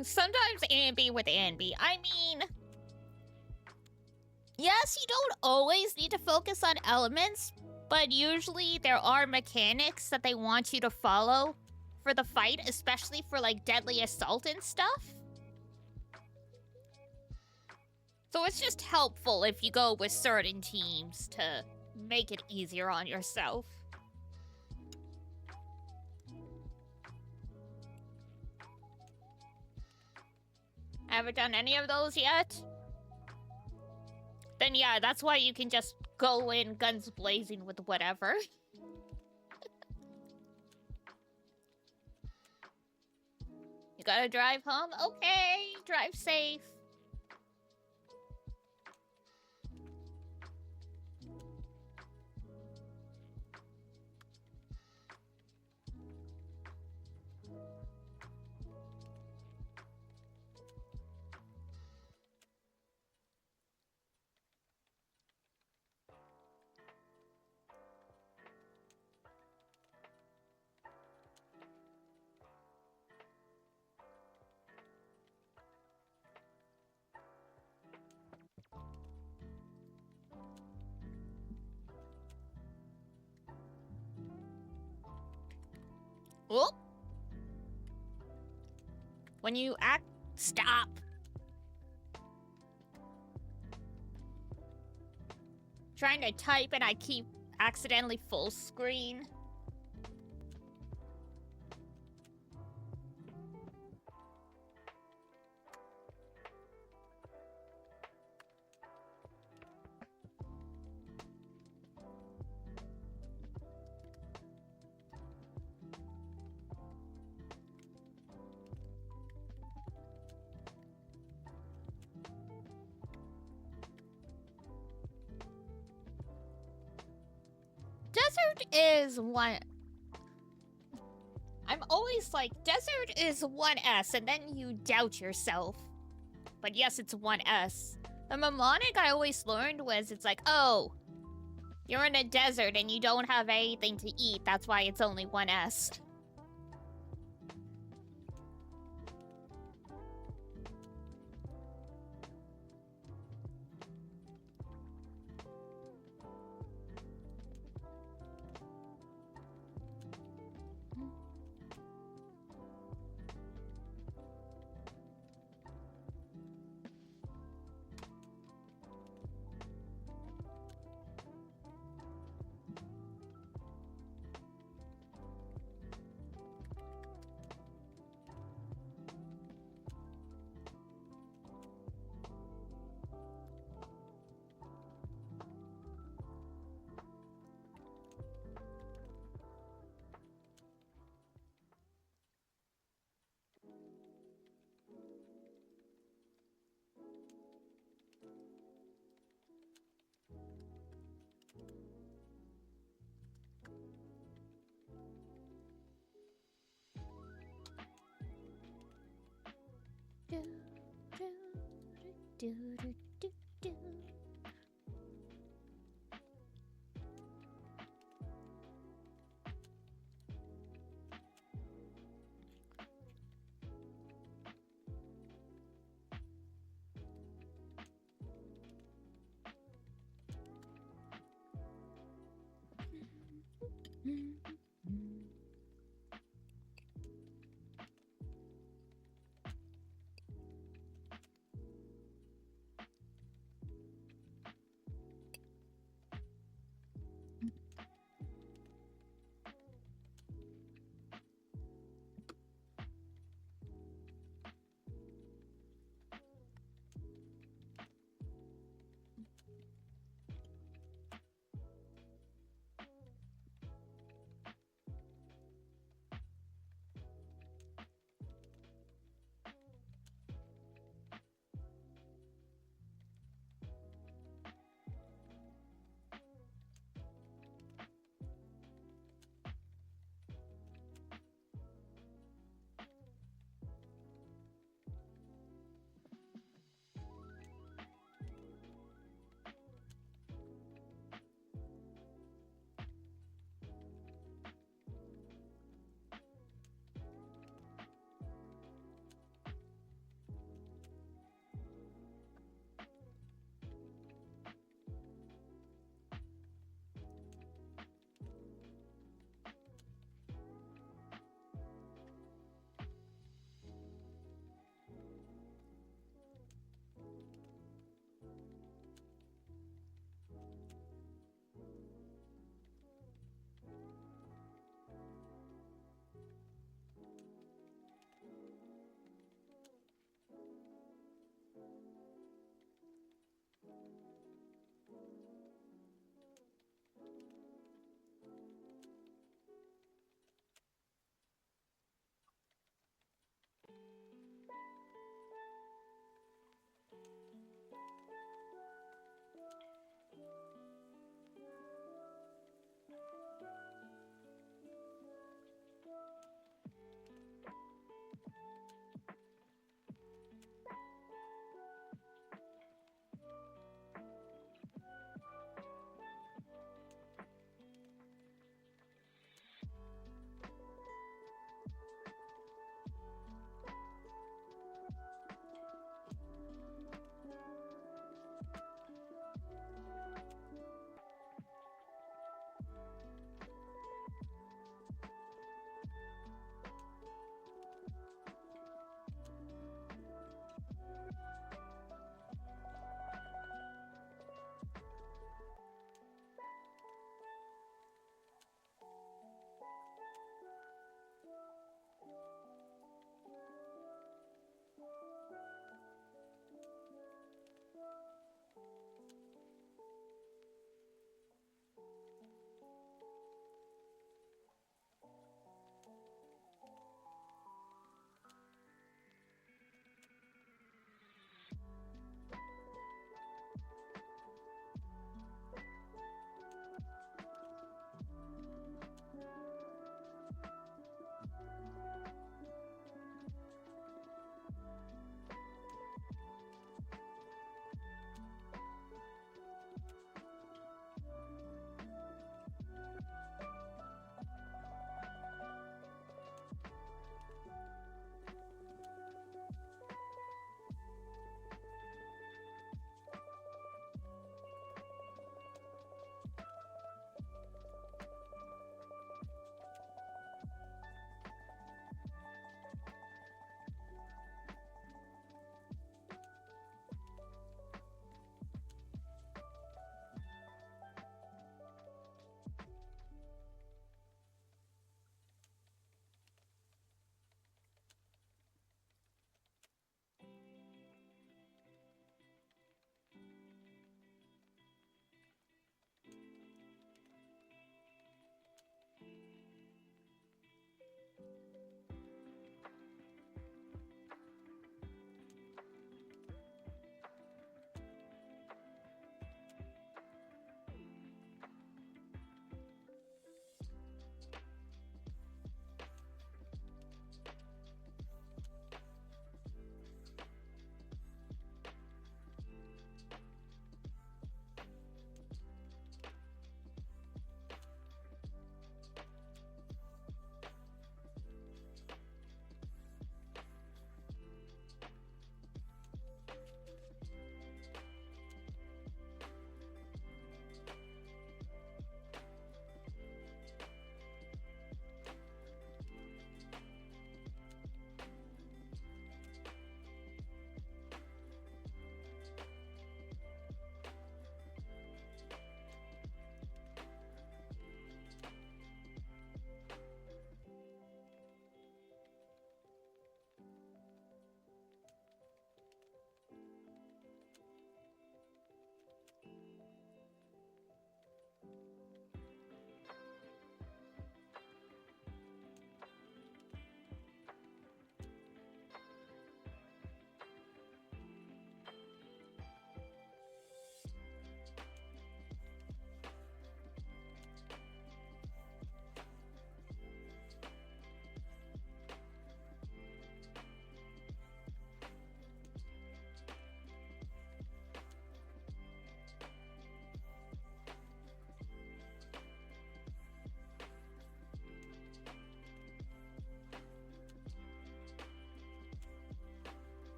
Sometimes Ambi with Ambi. I mean, yes, you don't always need to focus on elements, but usually there are mechanics that they want you to follow for the fight, especially for, like, deadly assault and stuff. So it's just helpful if you go with certain teams to make it easier on yourself. Haven't done any of those yet? Then yeah, that's why you can just go in guns blazing with whatever. You gotta drive home? Okay, drive safe. Oh. When you act... Stop. Trying to type and I keep accidentally full screen. is one. I'm always like, desert is 1S, and then you doubt yourself. But yes, it's 1S. The mnemonic I always learned was it's like, oh, you're in a desert and you don't have anything to eat. That's why it's only 1S.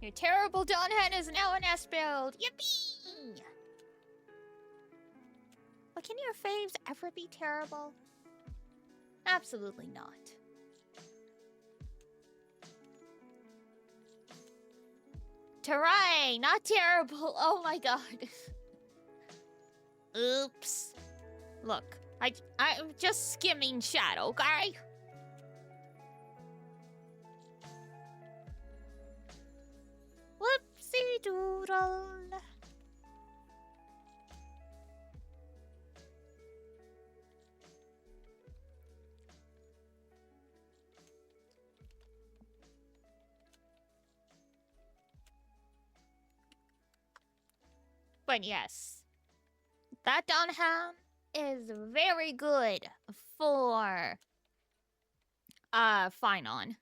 Your terrible Dawn Hen is now an S build. Yippee! But can your faves ever be terrible? Absolutely not. Terrain, not terrible. Oh my god. Oops. Look, I'm just skimming chat, okay? Whoopsie doodle. But yes, that Dunham is very good for Finon.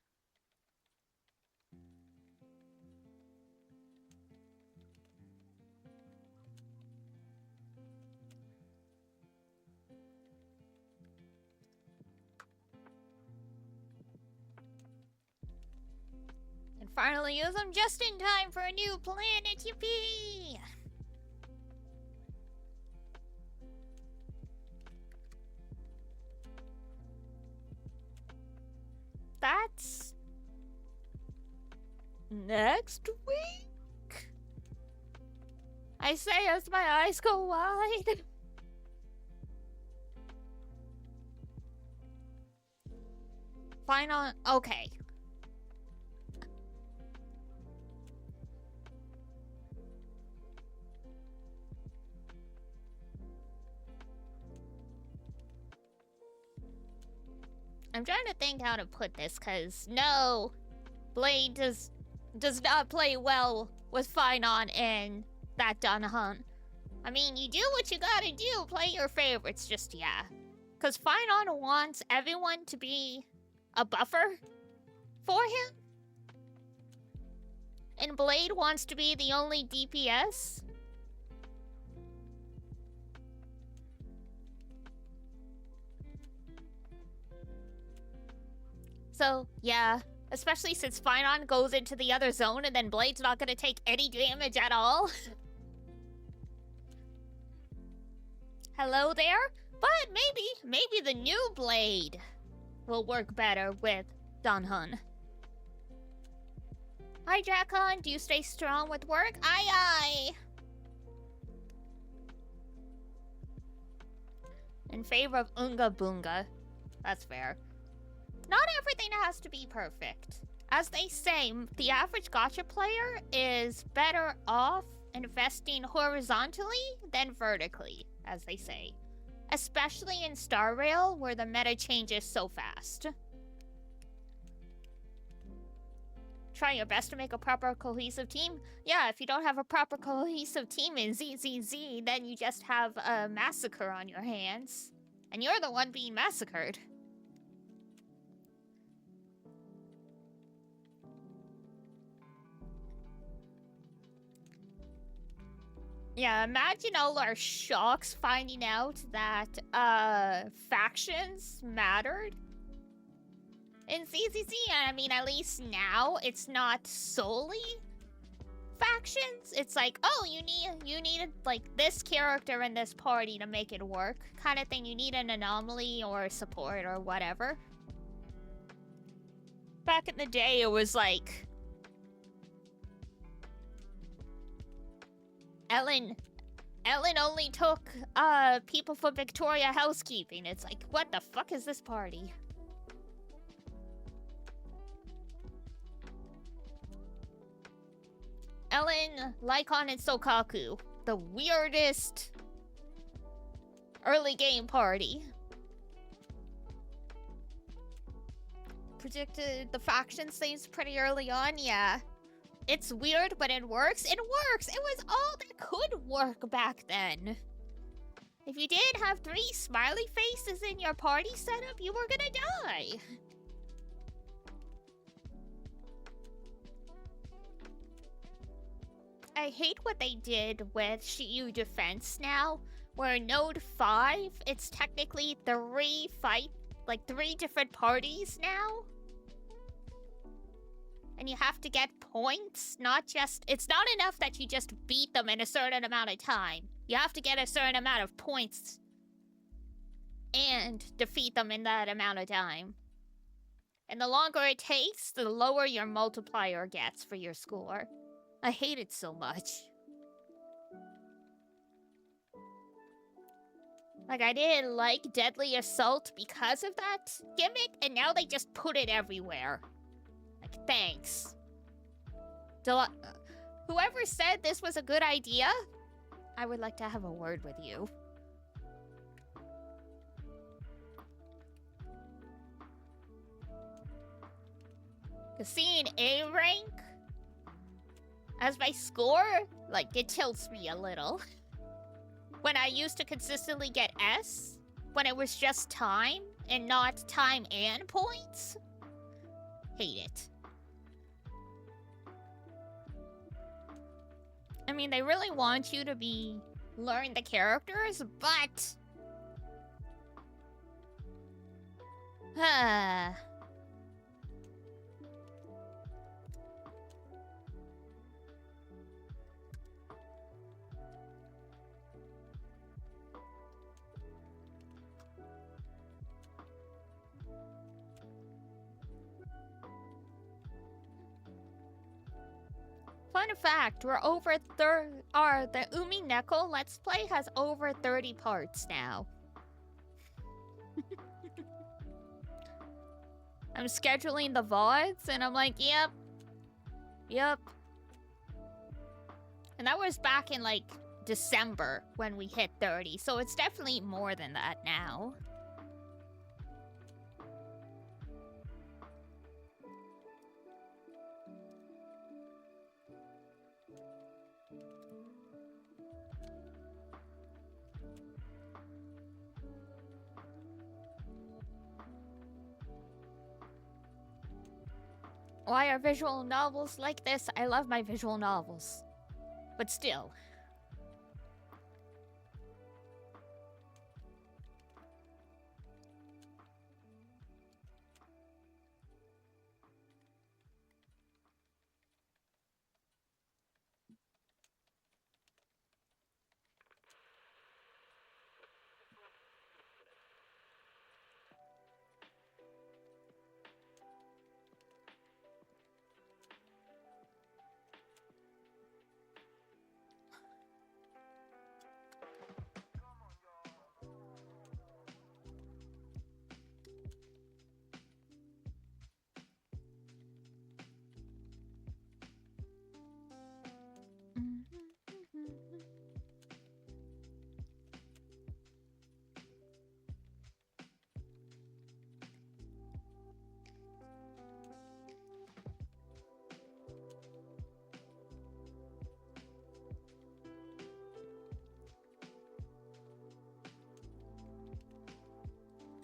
And finally use them just in time for a new planet, yippee! That's next week? I say as my eyes go wide. Final. Okay. I'm trying to think how to put this, cause no, Blade does not play well with Finon and that Dunhunt. I mean, you do what you gotta do, play your favorites, just yeah. Cause Finon wants everyone to be a buffer for him. And Blade wants to be the only DPS. So, yeah. Especially since Finon goes into the other zone and then Blade's not gonna take any damage at all. Hello there? But maybe the new Blade will work better with Dunhun. Hi, Jackon. Do you stay strong with work? Aye, aye. In favor of Unga Boonga. That's fair. Not everything has to be perfect. As they say, the average gacha player is better off investing horizontally than vertically, as they say. Especially in Star Rail, where the meta changes so fast. Try your best to make a proper cohesive team. Yeah, if you don't have a proper cohesive team in ZZZ, then you just have a massacre on your hands. And you're the one being massacred. Yeah, imagine all our shocks finding out that, factions mattered in ZZZ. I mean, at least now, it's not solely factions. It's like, oh, you need, like, this character in this party to make it work, kind of thing. You need an anomaly or support or whatever. Back in the day, it was like... Ellen only took people from Victoria Housekeeping. It's like, what the fuck is this party? Ellen, Lycon, and Sokaku. The weirdest early game party. Predicted the faction things pretty early on, yeah. It's weird, but it works. It works! It was all that could work back then. If you did have 3 smiley faces in your party setup, you were gonna die. I hate what they did with Shiyu Defense now, where Node 5, it's technically 3 different parties now. And you have to get points, not just... It's not enough that you just beat them in a certain amount of time. You have to get a certain amount of points and defeat them in that amount of time. And the longer it takes, the lower your multiplier gets for your score. I hate it so much. Like, I didn't like Deadly Assault because of that gimmick, and now they just put it everywhere. Like, thanks. Whoever said this was a good idea, I would like to have a word with you. Because seeing A rank as my score, like, it tilts me a little. When I used to consistently get S, when it was just time and not time and points. Hate it. I mean, they really want you to learn the characters, but... Fun fact, we're over the Umi Neko Let's Play has over 30 parts now. I'm scheduling the VODs and I'm like, yep. And that was back in like December when we hit 30, so it's definitely more than that now. Why are visual novels like this? I love my visual novels. But still.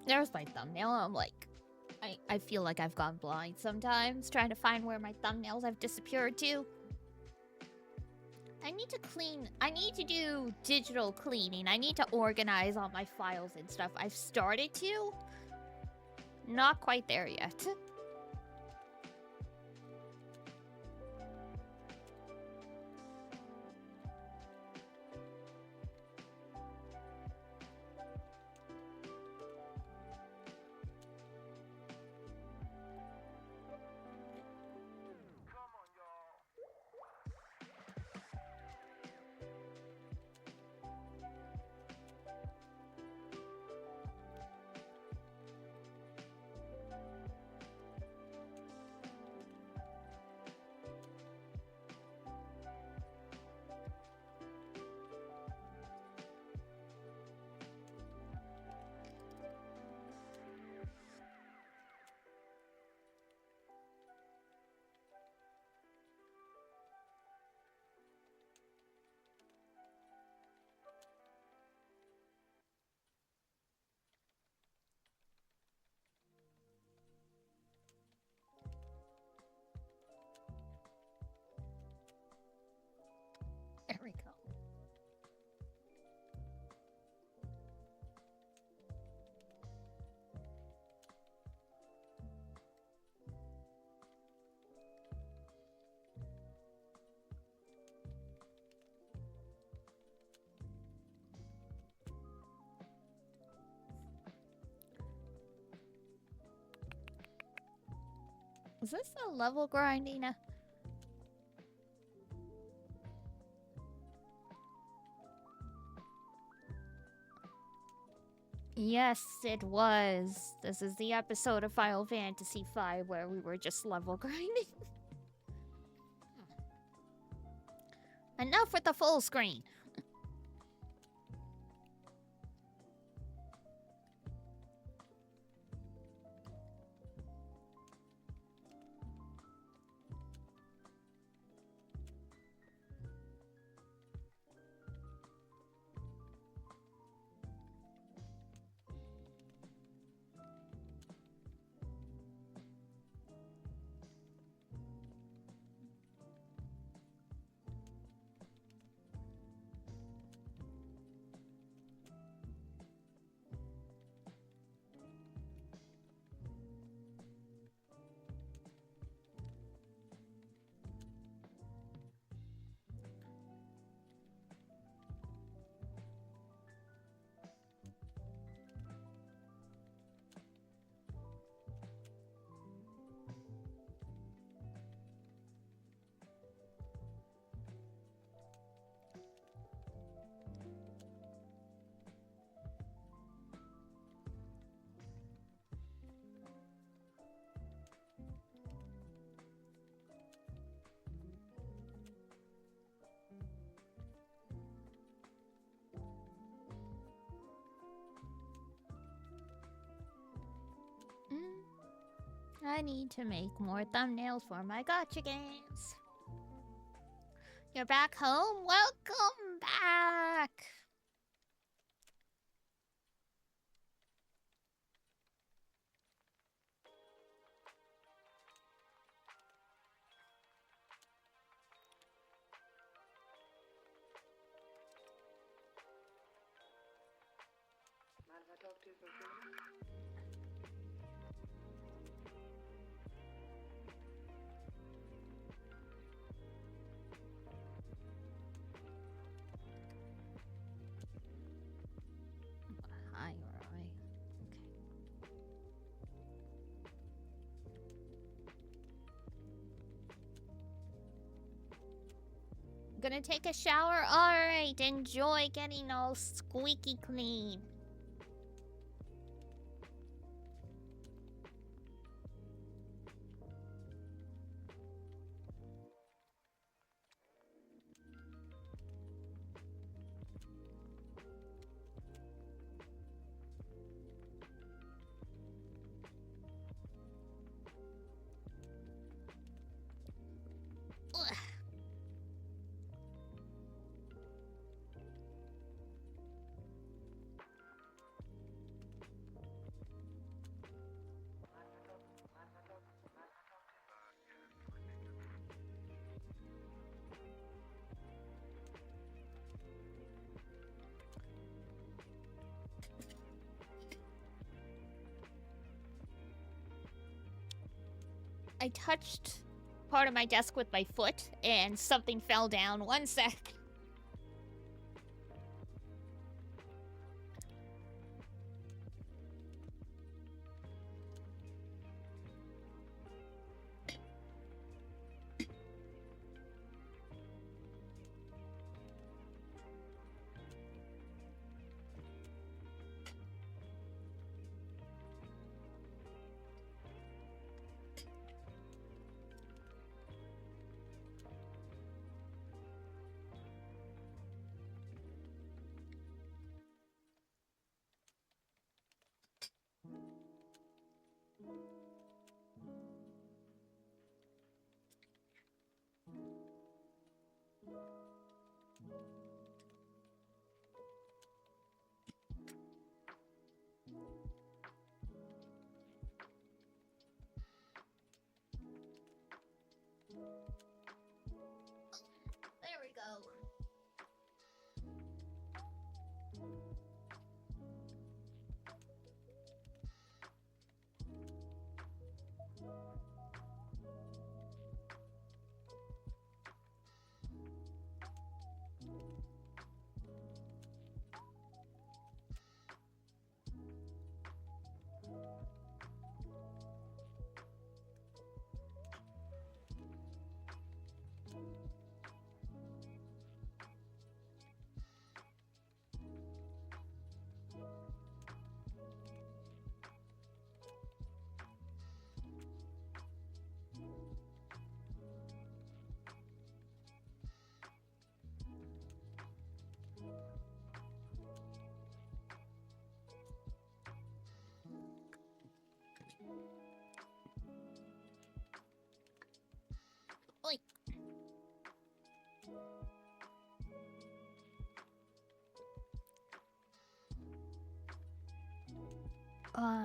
There's my thumbnail. I'm like, I feel like I've gone blind sometimes trying to find where my thumbnails have disappeared to. I need to do digital cleaning. I need to organize all my files and stuff. I've started to. Not quite there yet. There we go. Is this a level grinding? Yes, it was. This is the episode of Final Fantasy V where we were just level grinding. Enough with the full screen. I need to make more thumbnails for my gotcha games. You're back home? Welcome back! Mind if I talk to you for a few minutes? Hi, Roy. Okay. Gonna take a shower? Alright, enjoy getting all squeaky clean. Ugh. I touched part of my desk with my foot and something fell down. One sec.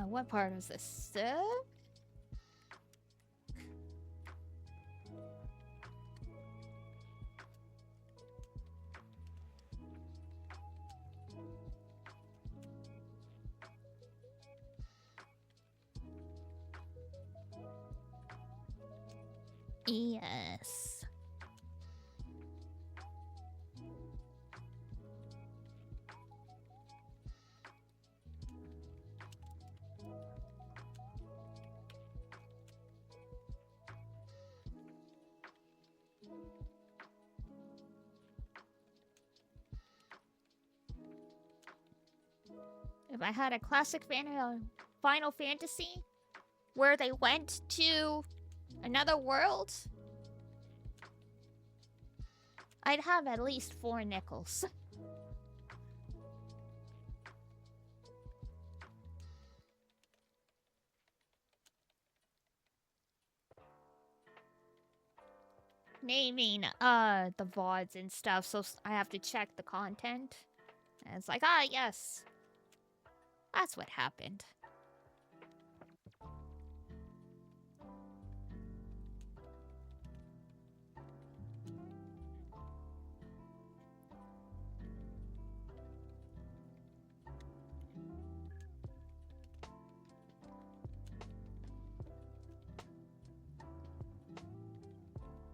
What part is this? Yes. If I had a classic Final Fantasy where they went to another world, I'd have at least 4 nickels. Naming the VODs and stuff, so I have to check the content. And it's like, ah, yes. That's what happened.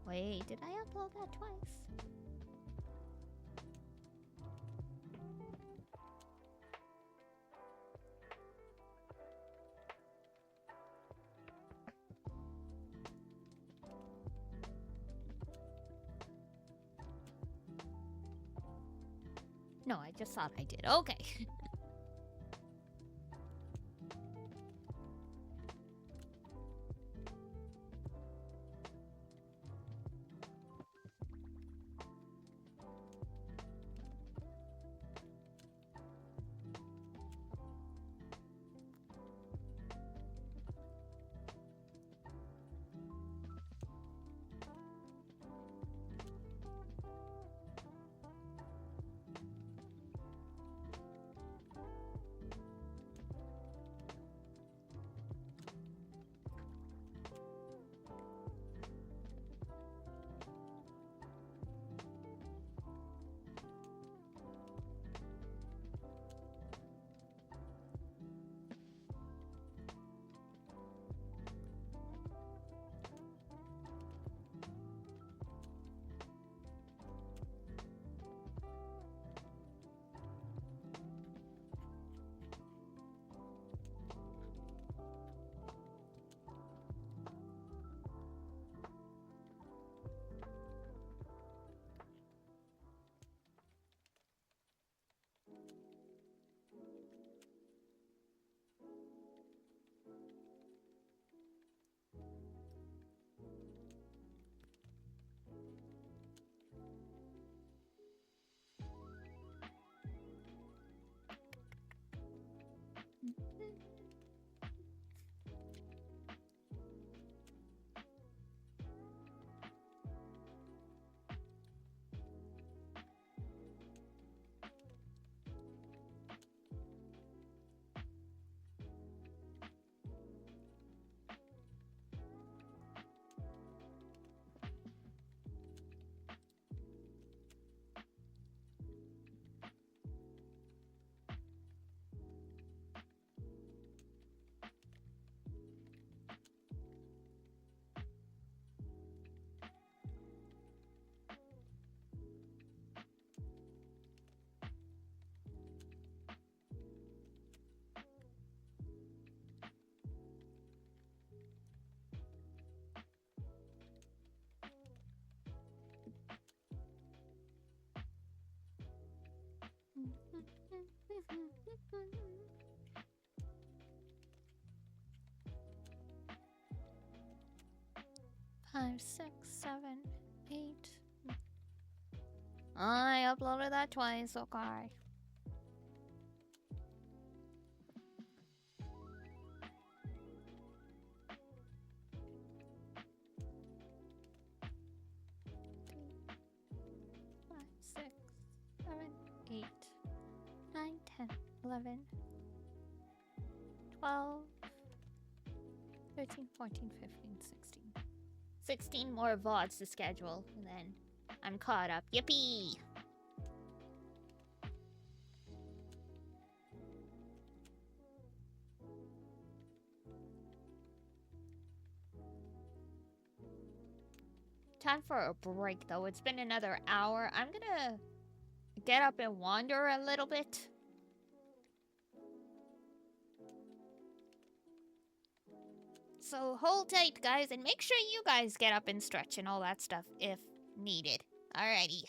Wait, did I upload that twice? No, I just thought I did. Okay. Five, six, seven, 8. I uploaded that twice, okay. Five, six, 7, 8, 9, 10, 11, 12, 13, 14, 15, 16. 16 more VODs to schedule, and then I'm caught up. Yippee! Time for a break, though. It's been another hour. I'm gonna get up and wander a little bit. So hold tight, guys, and make sure you guys get up and stretch and all that stuff if needed. Alrighty.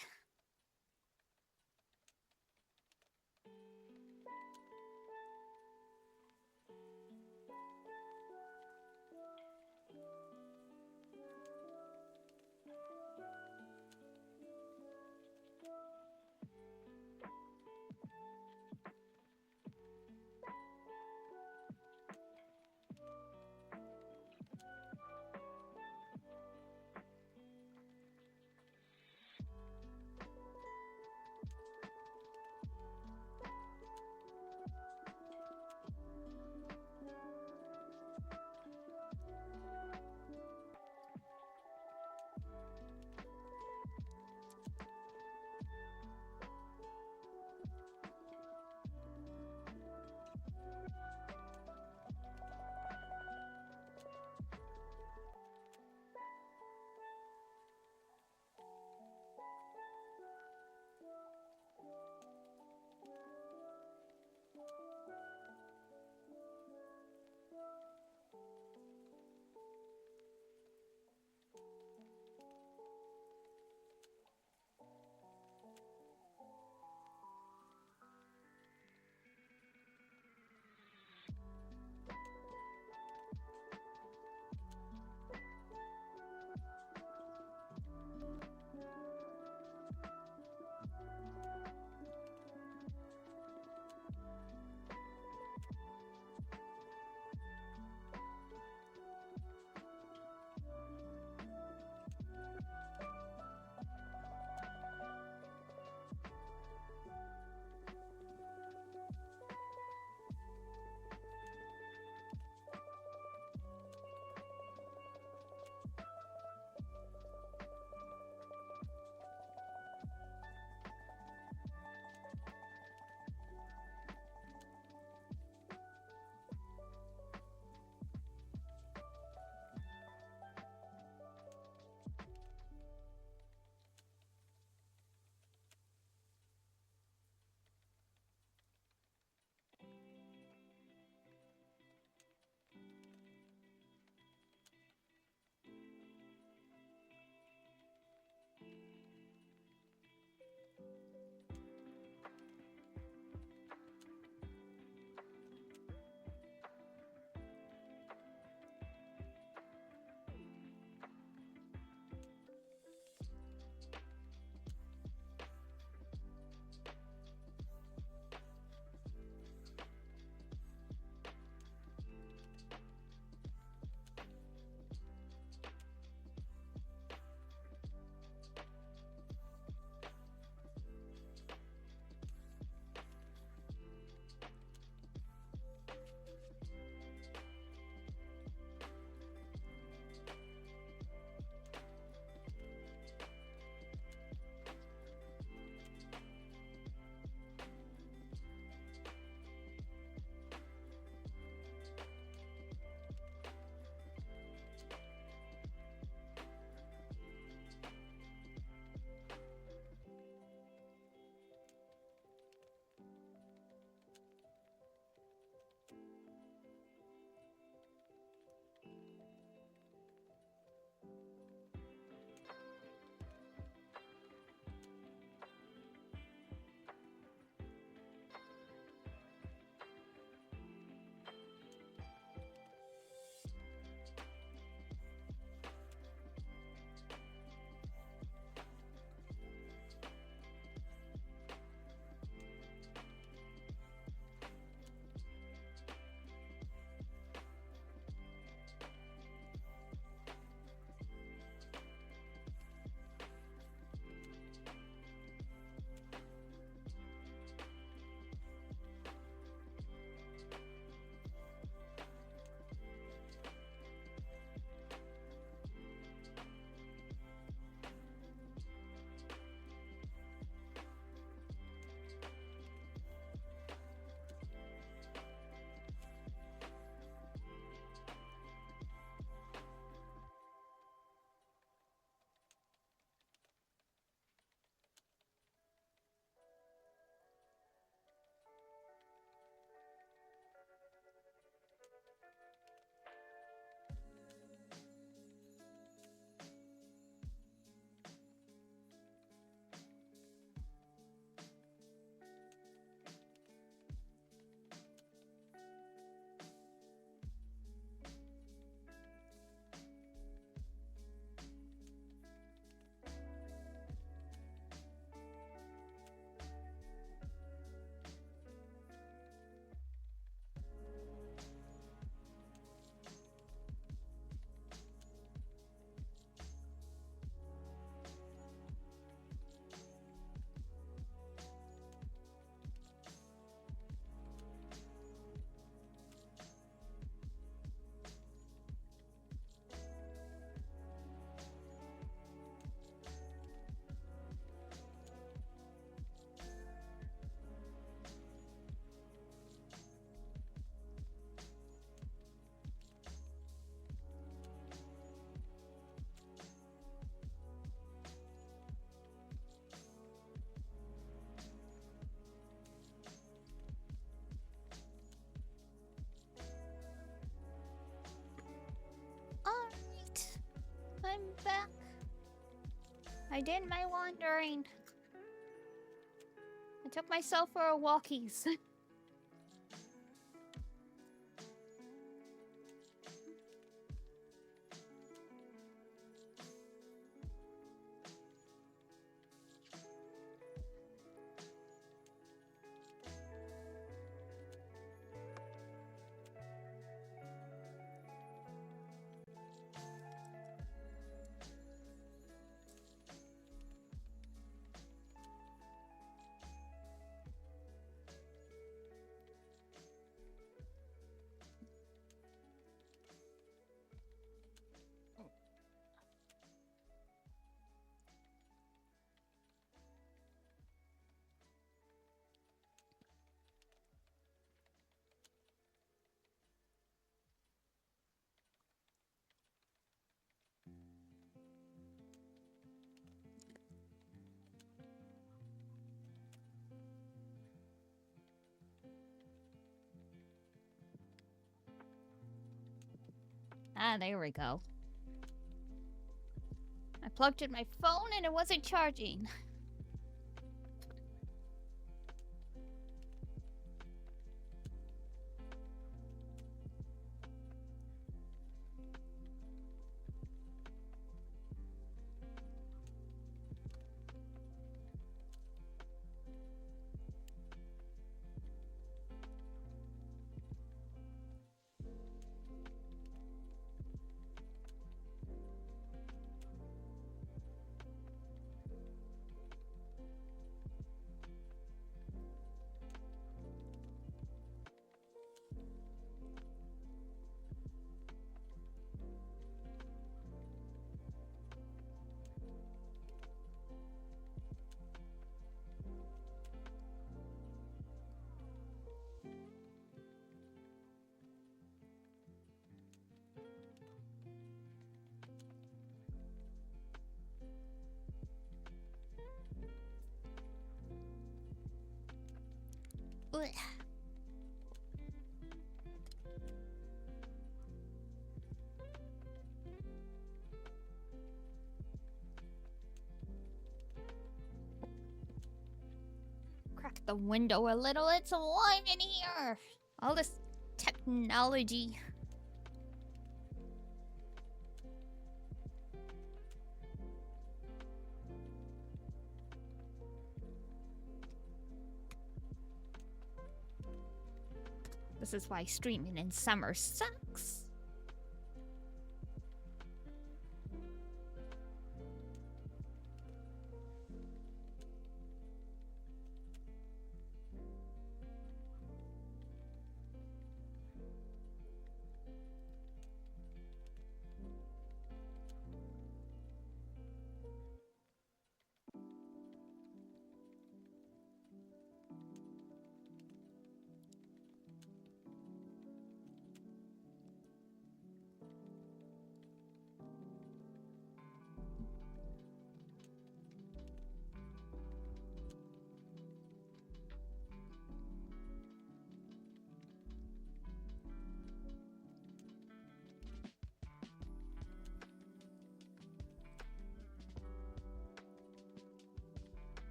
I did my wandering. I took myself for a walkies. Ah, there we go. I plugged in my phone and it wasn't charging. Ugh. Crack the window a little, it's warm in here. All this technology. This is why streaming in summer sucks.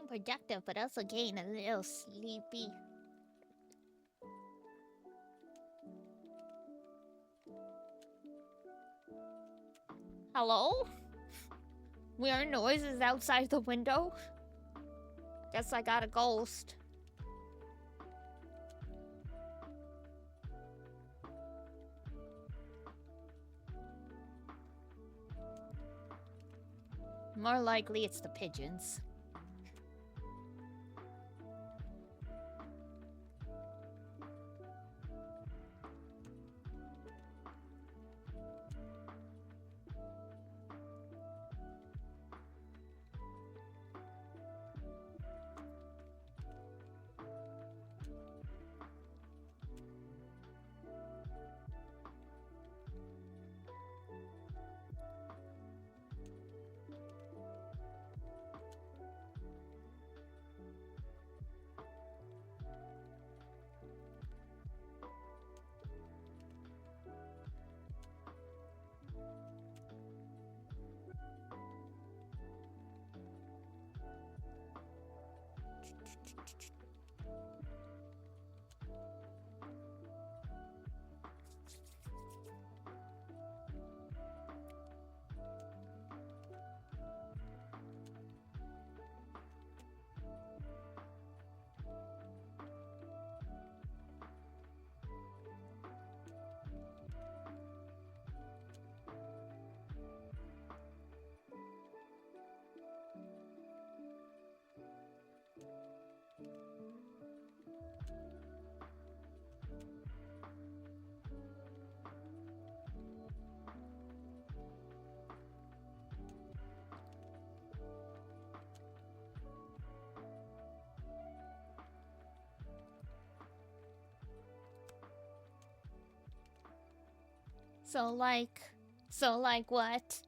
feeling productive, but also getting a little sleepy. Hello? Weird noises outside the window. Guess I got a ghost. More likely it's the pigeons. So like what?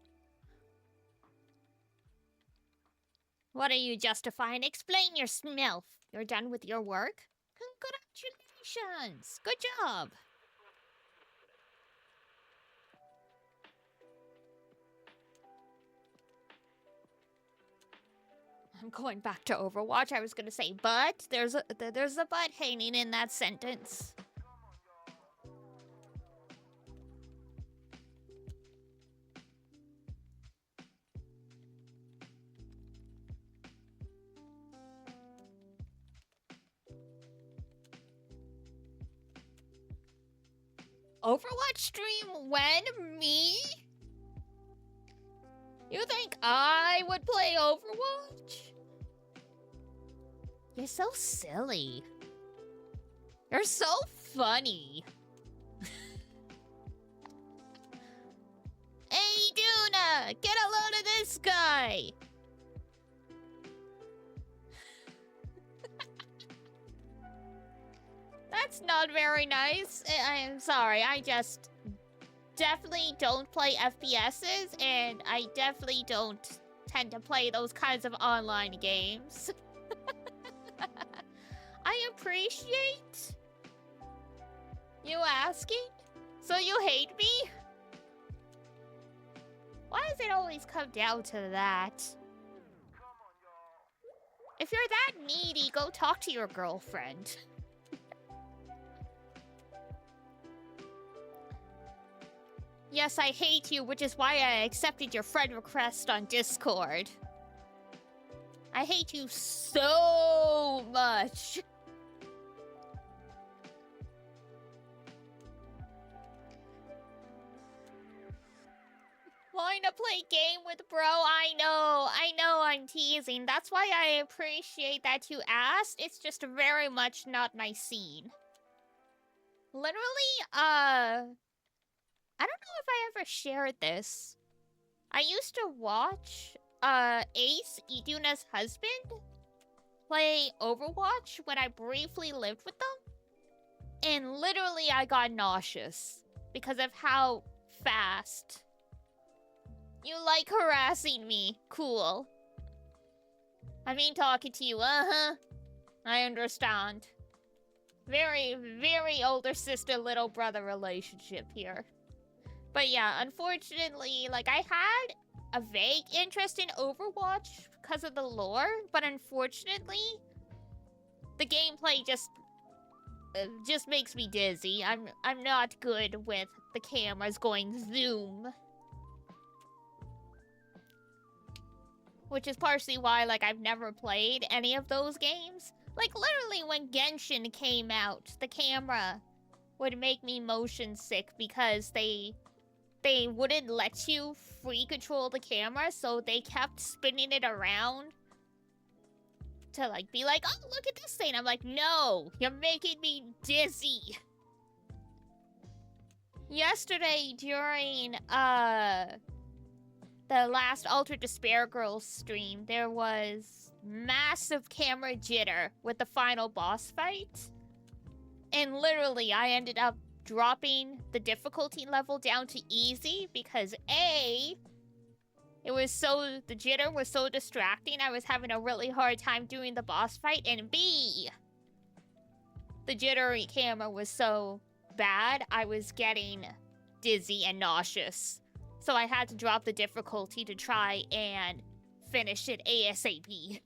What are you justifying? Explain yourself. You're done with your work? Congratulations! Good job! I'm going back to Overwatch. I was gonna say, but there's a but hanging in that sentence. Overwatch stream when? Me? You think I would play Overwatch? You're so silly. You're so funny. Hey, Duna! Get a load of this guy! That's not very nice. I'm sorry, I just definitely don't play FPSs, and I definitely don't tend to play those kinds of online games. I appreciate you asking. So you hate me? Why does it always come down to that? If you're that needy, go talk to your girlfriend. Yes, I hate you, which is why I accepted your friend request on Discord. I hate you so much. Wanting to play game with bro? I know I'm teasing. That's why I appreciate that you asked. It's just very much not my scene. Literally, I don't know if I ever shared this. I used to watch Ace, Iduna's husband, play Overwatch when I briefly lived with them. And literally I got nauseous because of how fast. You like harassing me. Cool. I mean talking to you, uh-huh. I understand. Very, very older sister, little brother relationship here. But yeah, unfortunately, like, I had a vague interest in Overwatch because of the lore, but unfortunately, the gameplay just makes me dizzy. I'm not good with the cameras going zoom. Which is partially why, like, I've never played any of those games. Like, literally, when Genshin came out, the camera would make me motion sick because they wouldn't let you free control the camera, so they kept spinning it around to, like, be like, oh, look at this thing. I'm like, no, you're making me dizzy. Yesterday, during, the last Ultra Despair Girls stream, there was massive camera jitter with the final boss fight. And literally, I ended up dropping the difficulty level down to easy because A, the jitter was so distracting, I was having a really hard time doing the boss fight, and B, the jittery camera was so bad, I was getting dizzy and nauseous. So I had to drop the difficulty to try and finish it ASAP.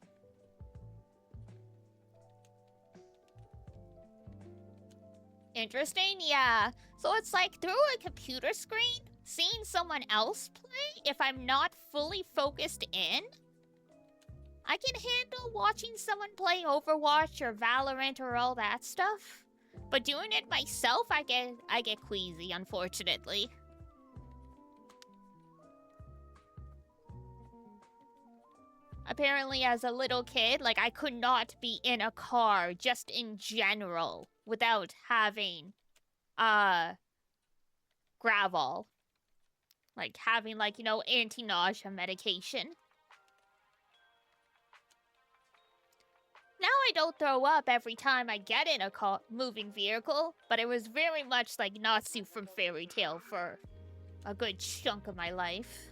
Interesting, yeah. So it's like through a computer screen, seeing someone else play, if I'm not fully focused in, I can handle watching someone play Overwatch or Valorant or all that stuff. But doing it myself, I get queasy, unfortunately. Apparently, as a little kid, like, I could not be in a car, just in general, without having, Gravol. Like, having, like, you know, anti-nausea medication. Now I don't throw up every time I get in a moving vehicle, but it was very much like Natsu from Fairy Tail for a good chunk of my life.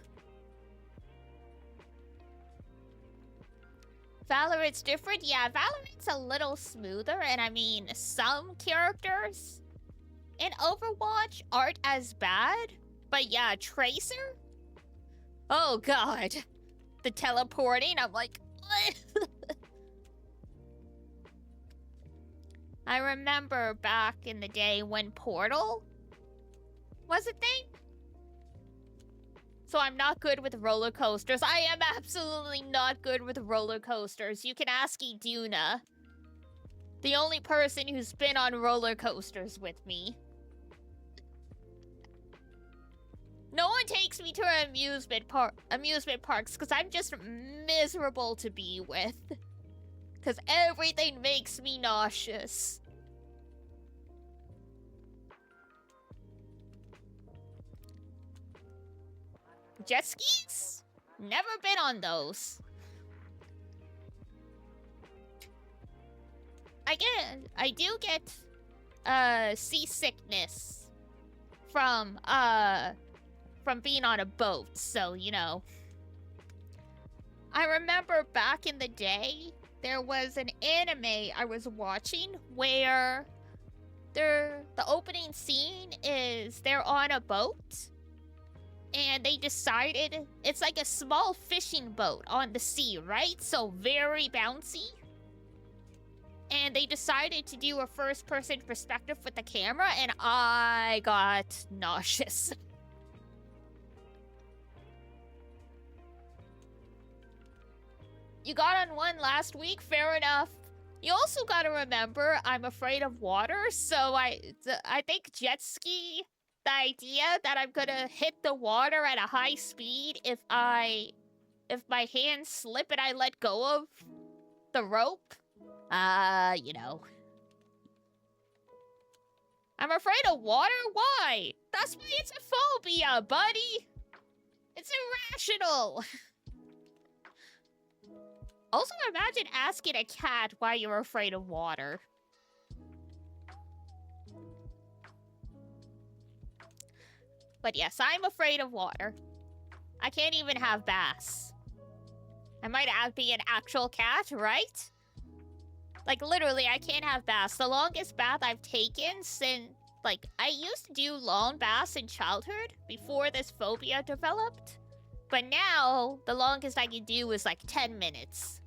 Valorant's different? Yeah, Valorant's a little smoother, and I mean, some characters in Overwatch aren't as bad, but yeah, Tracer? Oh god. The teleporting, I'm like, what? I remember back in the day when Portal was a thing. So I'm not good with roller coasters. I am absolutely not good with roller coasters. You can ask Iduna. The only person who's been on roller coasters with me. No one takes me to amusement parks because I'm just miserable to be with. Because everything makes me nauseous. Jet skis? Never been on those. I do get seasickness from being on a boat, so you know. I remember back in the day, there was an anime I was watching where the opening scene is they're on a boat. And they decided, it's like a small fishing boat on the sea, right? So very bouncy. And they decided to do a first-person perspective with the camera, and I got nauseous. You got on one last week, fair enough. You also gotta remember, I'm afraid of water, so I think jet ski... The idea that I'm gonna hit the water at a high speed if my hands slip and I let go of the rope, you know. I'm afraid of water? Why? That's why it's a phobia, buddy! It's irrational! Also, imagine asking a cat why you're afraid of water. But yes, I'm afraid of water. I can't even have baths. I might be an actual cat, right? Like, literally, I can't have baths. The longest bath I've taken since... Like, I used to do long baths in childhood before this phobia developed. But now, the longest I can do is like 10 minutes.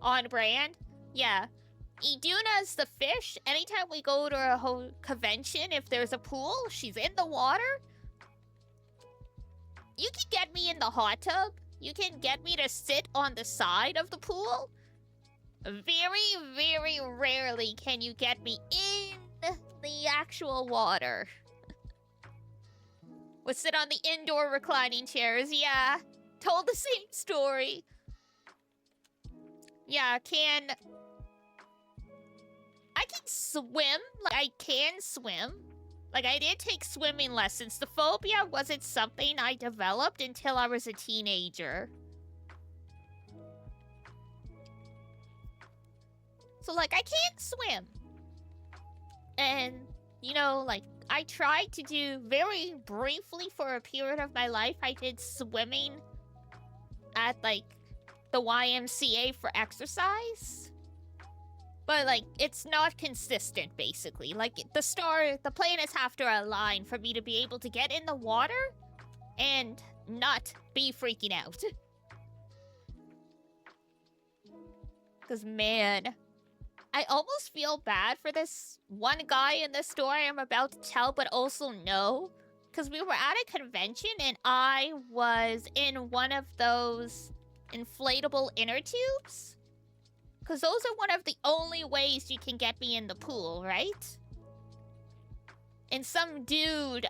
On brand? Yeah. Iduna's the fish. Anytime we go to a whole convention, if there's a pool, she's in the water. You can get me in the hot tub. You can get me to sit on the side of the pool. Very, very rarely can you get me in the actual water. We'll sit on the indoor reclining chairs, yeah. Told the same story. Yeah, I can swim. Like, I can swim. Like, I did take swimming lessons. The phobia wasn't something I developed until I was a teenager. So, like, I can't swim. And, you know, like, I tried to do very briefly for a period of my life. I did swimming at, like, the YMCA for exercise. But, like, it's not consistent, basically. Like, the planets have to align for me to be able to get in the water and not be freaking out. Because, man, I almost feel bad for this one guy in the story I'm about to tell, but also no. Because we were at a convention and I was in one of those inflatable inner tubes. Because those are one of the only ways you can get me in the pool, right? And some dude,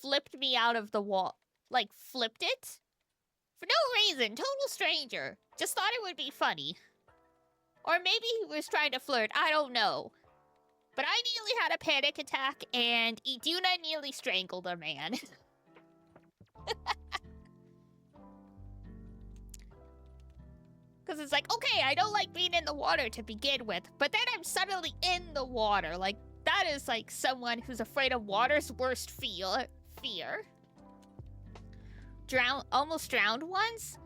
flipped me out of the wall. Like, flipped it? For no reason. Total stranger. Just thought it would be funny. Or maybe he was trying to flirt. I don't know. But I nearly had a panic attack, and Iduna nearly strangled a man. Because it's like, okay, I don't like being in the water to begin with, but then I'm suddenly in the water. Like, that is like someone who's afraid of water's worst fear. Almost drowned once?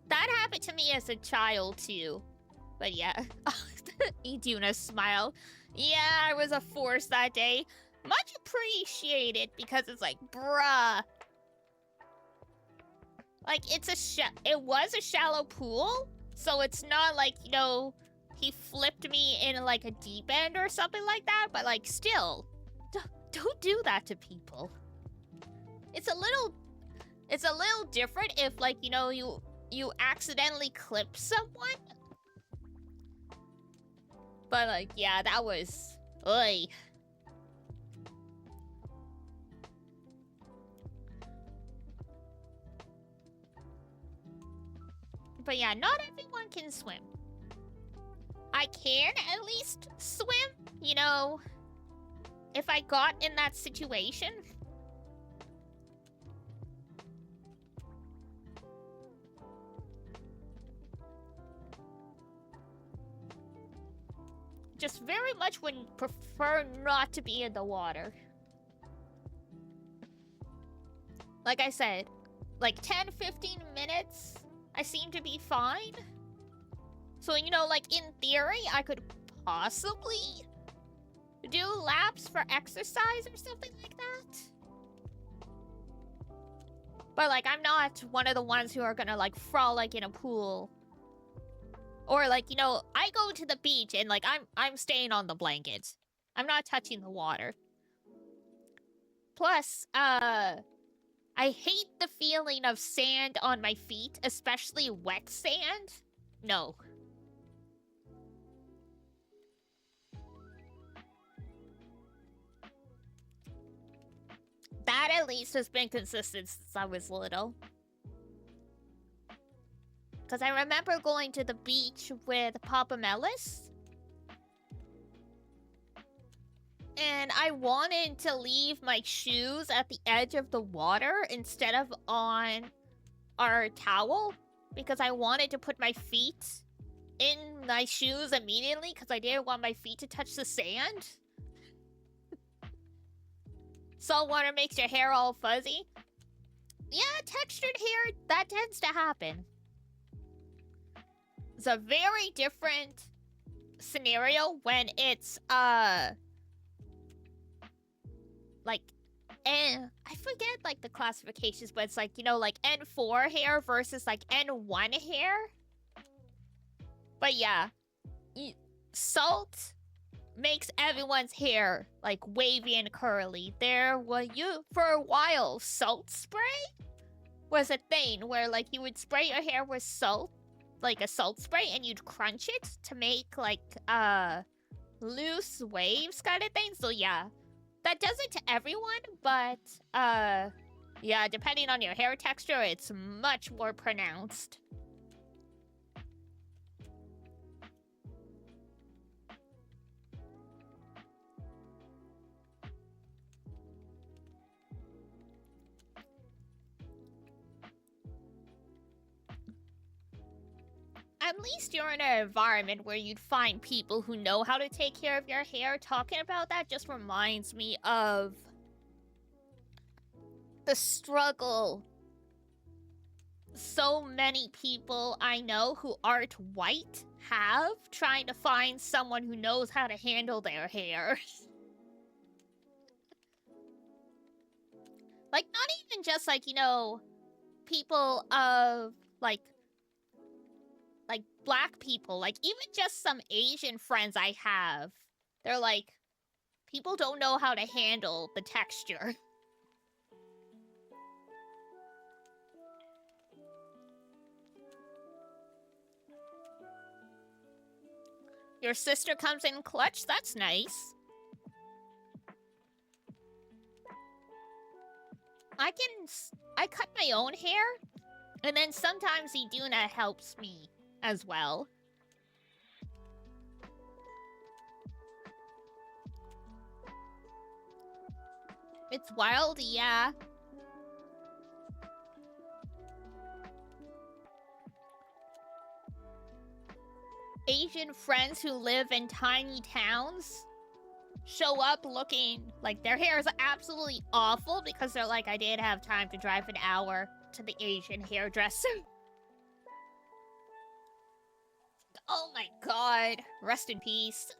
That happened to me as a child, too. But yeah. Iduna's smile. Yeah, I was a force that day. Much appreciated, because it's like, bruh. Like, it was a shallow pool, so it's not like, you know, he flipped me in like a deep end or something like that, but like, still, don't do that to people. It's a little different if, like, you know, you accidentally clip someone. But like, yeah, that was, oy. But yeah, not everyone can swim. I can at least swim, you know, if I got in that situation. Just very much would prefer not to be in the water. Like I said, like 10, 15 minutes, I seem to be fine. So, you know, like, in theory, I could possibly do laps for exercise or something like that. But, like, I'm not one of the ones who are gonna, like, frolic in a pool. Or, like, you know, I go to the beach and, like, I'm staying on the blankets. I'm not touching the water. Plus, I hate the feeling of sand on my feet, especially wet sand. No. That, at least, has been consistent since I was little. Because I remember going to the beach with Papa Melis. And I wanted to leave my shoes at the edge of the water instead of on our towel. Because I wanted to put my feet in my shoes immediately because I didn't want my feet to touch the sand. Salt water makes your hair all fuzzy. Yeah, textured hair, that tends to happen. It's a very different scenario when it's, like, And I forget like the classifications, but it's like, you know, like N4 hair versus like N1 hair. But yeah, salt makes everyone's hair like wavy and curly. There was for a while, salt spray was a thing where like you would spray your hair with salt, like a salt spray, and you'd crunch it to make like loose waves kind of thing. So yeah, that does it to everyone, but yeah, depending on your hair texture, it's much more pronounced. At least you're in an environment where you'd find people who know how to take care of your hair. Talking about that just reminds me of the struggle so many people I know who aren't white have trying to find someone who knows how to handle their hair. Like, not even just like, you know, people of like black people, like even just some Asian friends I have. They're like, people don't know how to handle the texture. Your sister comes in clutch? That's nice. I cut my own hair, and then sometimes Iduna helps me as well. It's wild, yeah. Asian friends who live in tiny towns show up looking like their hair is absolutely awful because they're like, I didn't have time to drive an hour to the Asian hairdresser. Oh my god. Rest in peace.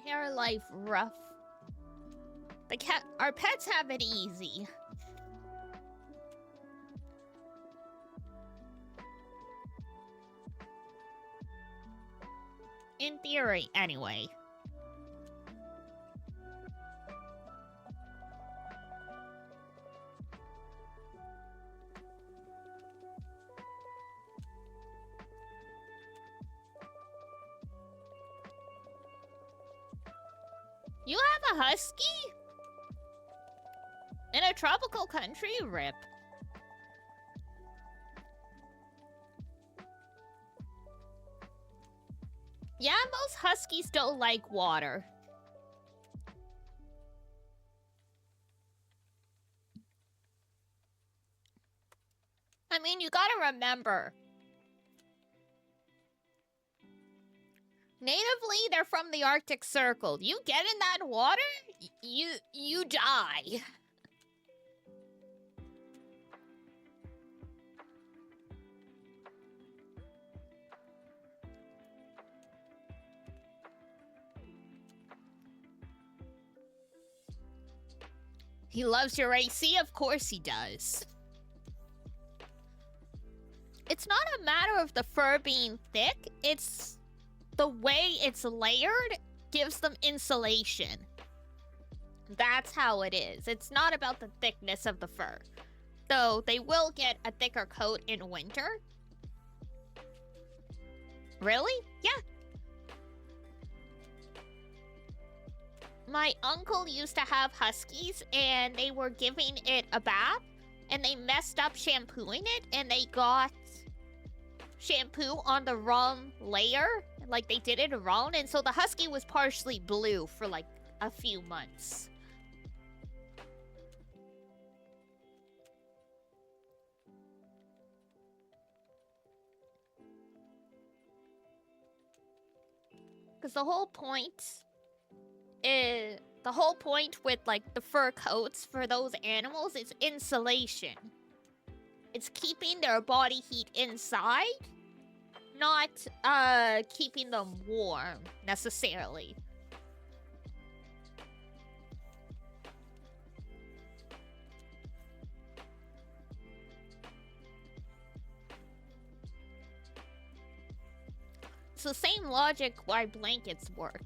Hair life rough. Our pets have it easy. In theory, anyway. You have a husky? In a tropical country? Rip. Yeah, most huskies don't like water. I mean, you gotta remember. Natively, they're from the Arctic Circle. You get in that water, you die. He loves your AC? Of course he does. It's not a matter of the fur being thick, it's the way it's layered gives them insulation. That's how it is. It's not about the thickness of the fur. Though they will get a thicker coat in winter. Really? Yeah. My uncle used to have huskies, and they were giving it a bath, and they messed up shampooing it, and they got shampoo on the wrong layer. Like, they did it wrong, and so the husky was partially blue for, like, a few months. Because the whole point with like the fur coats for those animals is insulation. It's keeping their body heat inside, not keeping them warm necessarily. It's the same logic why blankets work.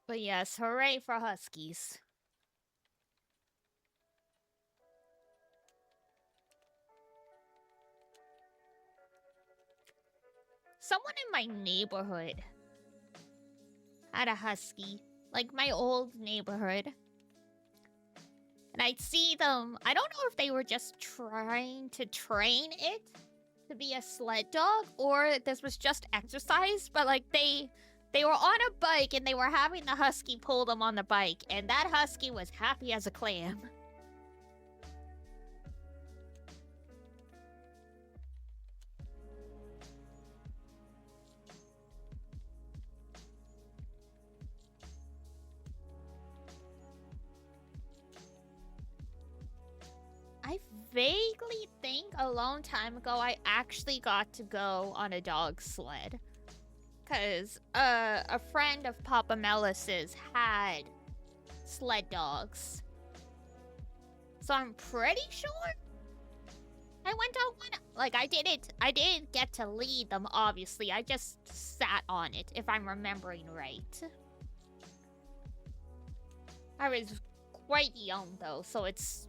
But yes, hooray for Huskies. Someone in my neighborhood had a husky, like my old neighborhood. And I'd see them. I don't know if they were just trying to train it to be a sled dog or this was just exercise, but like they were on a bike and they were having the husky pull them on the bike, and that husky was happy as a clam. I vaguely think a long time ago I actually got to go on a dog sled. Because a friend of Papa Melis's had sled dogs. So I'm pretty sure I went on one. Like, I didn't get to lead them, obviously. I just sat on it, if I'm remembering right. I was quite young, though, so it's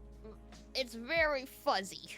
very fuzzy.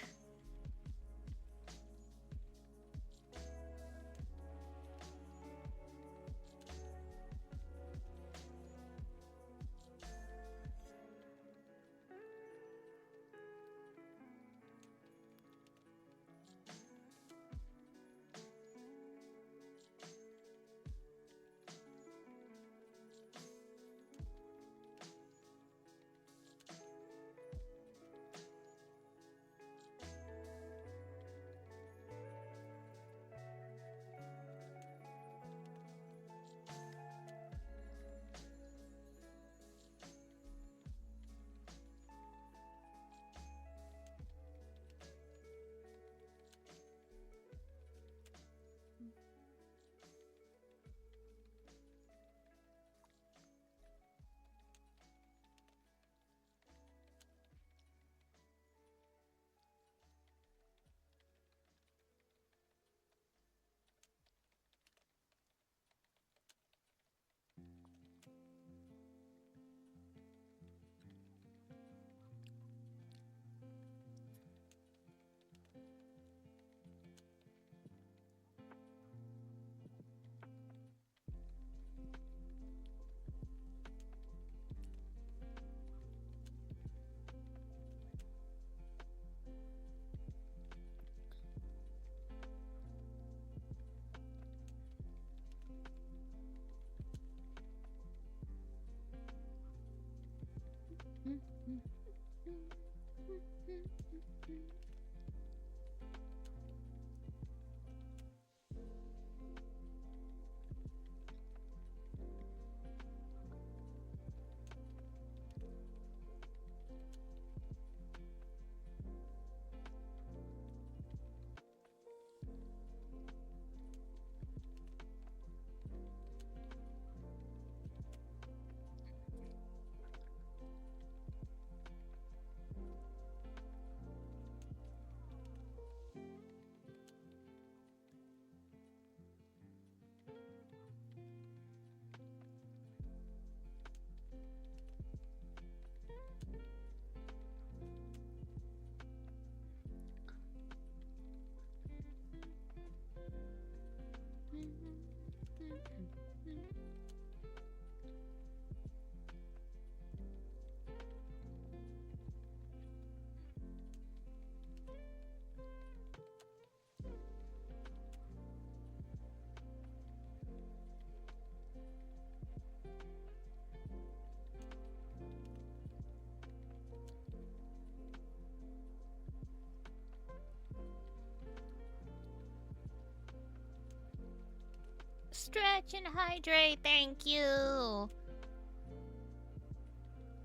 Stretch and hydrate, thank you.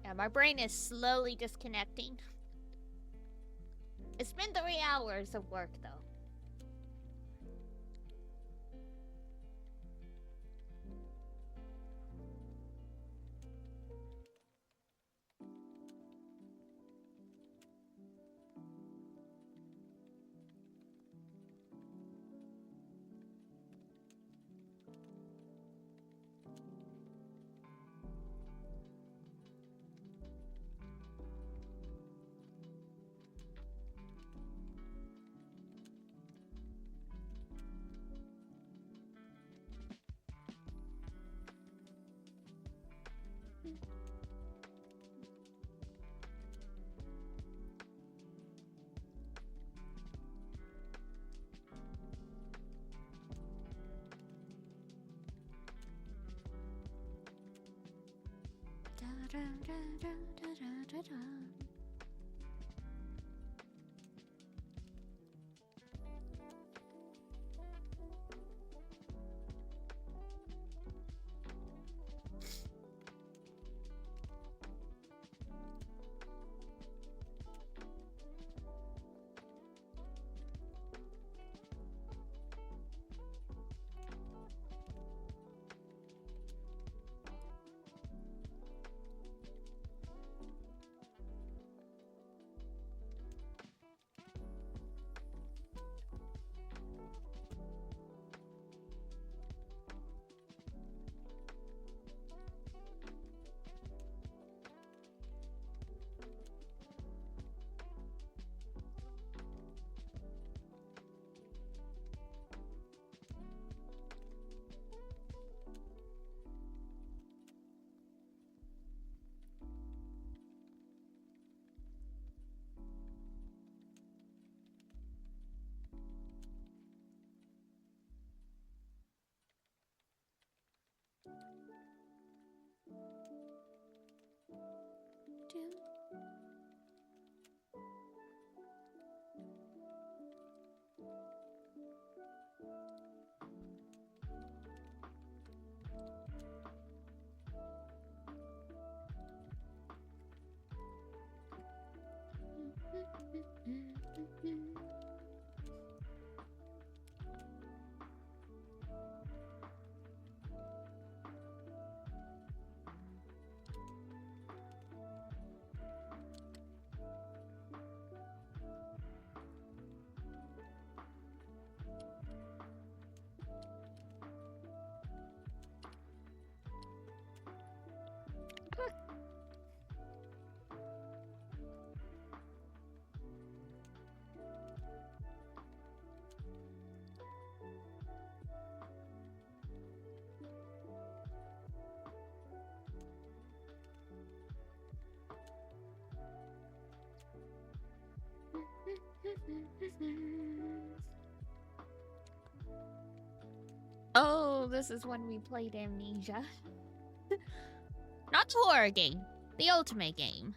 Yeah, my brain is slowly disconnecting. It's been 3 hours of work, though. Oh, this is when we played Amnesia. Not the horror game, the ultimate game.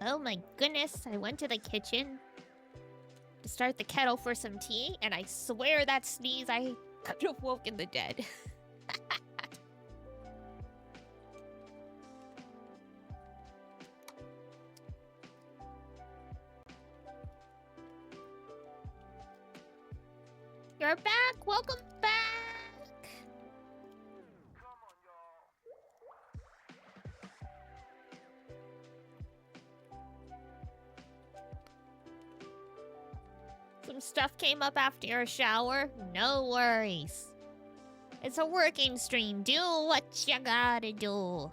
Oh my goodness, I went to the kitchen to start the kettle for some tea, and I swear that sneeze I could have woken the dead. You're back! Welcome back! Some stuff came up after your shower? No worries. It's a working stream. Do what you gotta do.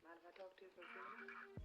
Mind if I talk to you for a few minutes?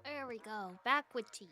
There we go. Back with tea.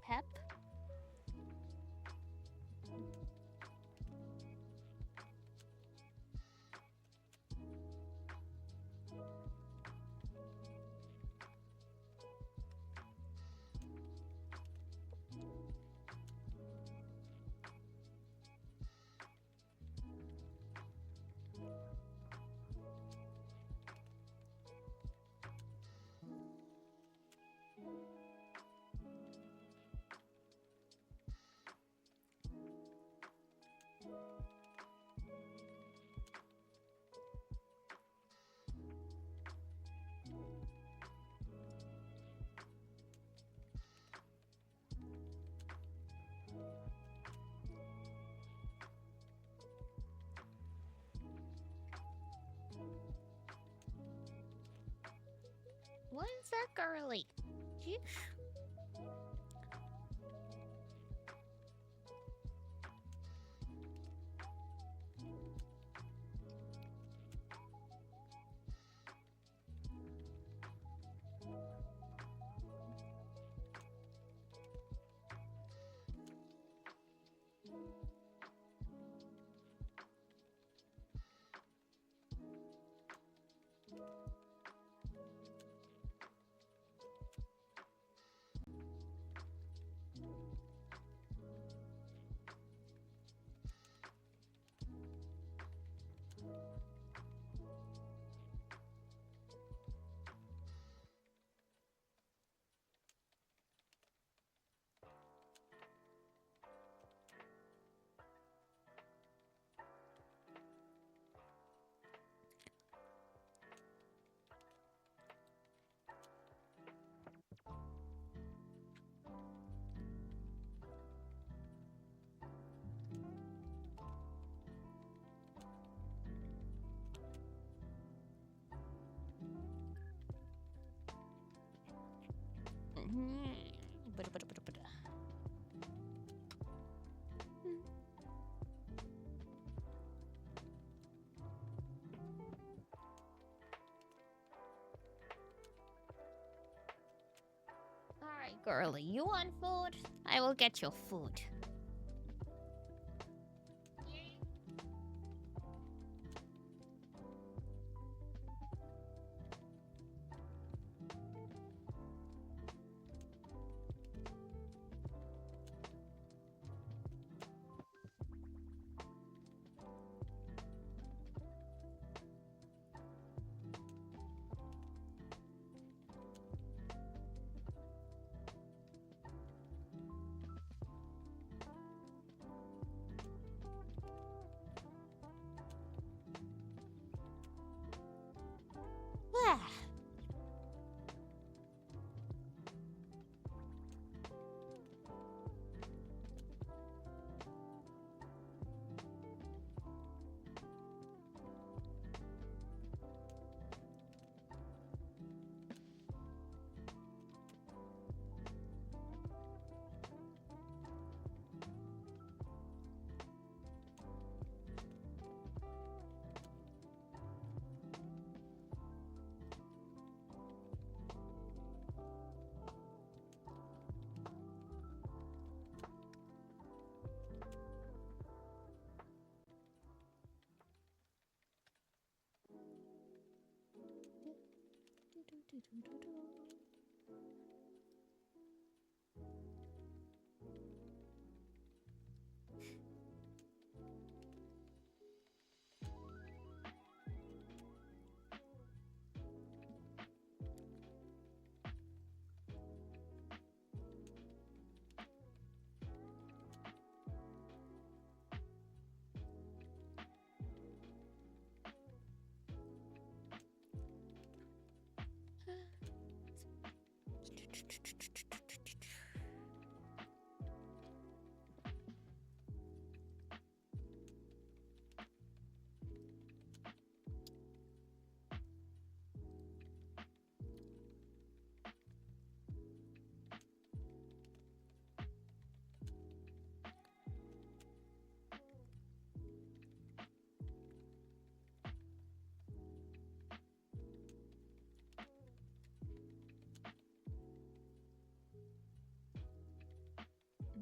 Pep. What is that girly? Jeez. Alright, girly, you want food? I will get you food.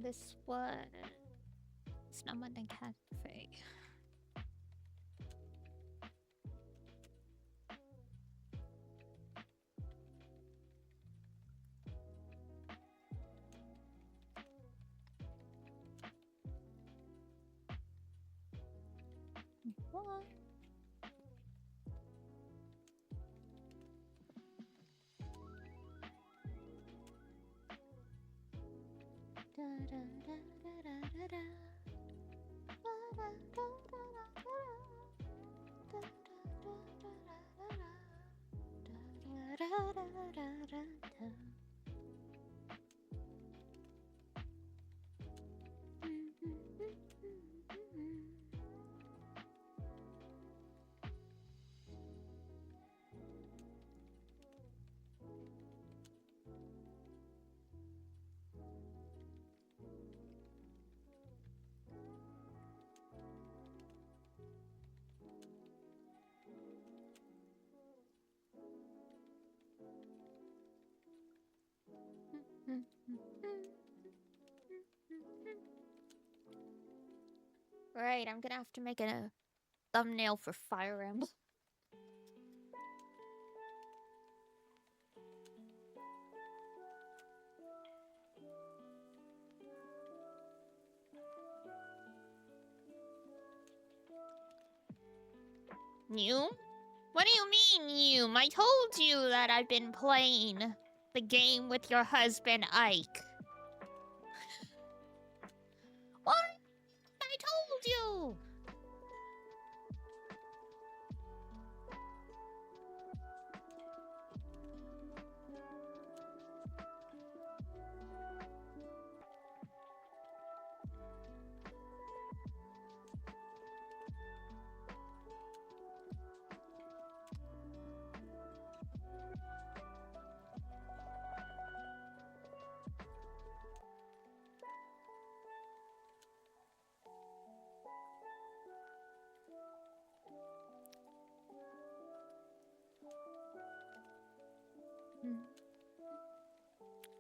This was Snowman Cafe. What? Da, da, da, da, da, da. Da, da, da, da, da, da. Da, da, da, da, da, da. Da, da, da, da, da, da. Right, I'm gonna have to make a thumbnail for Fire Emblem. New? What do you mean, you? I told you that I've been playing the game with your husband, Ike. What? I told you!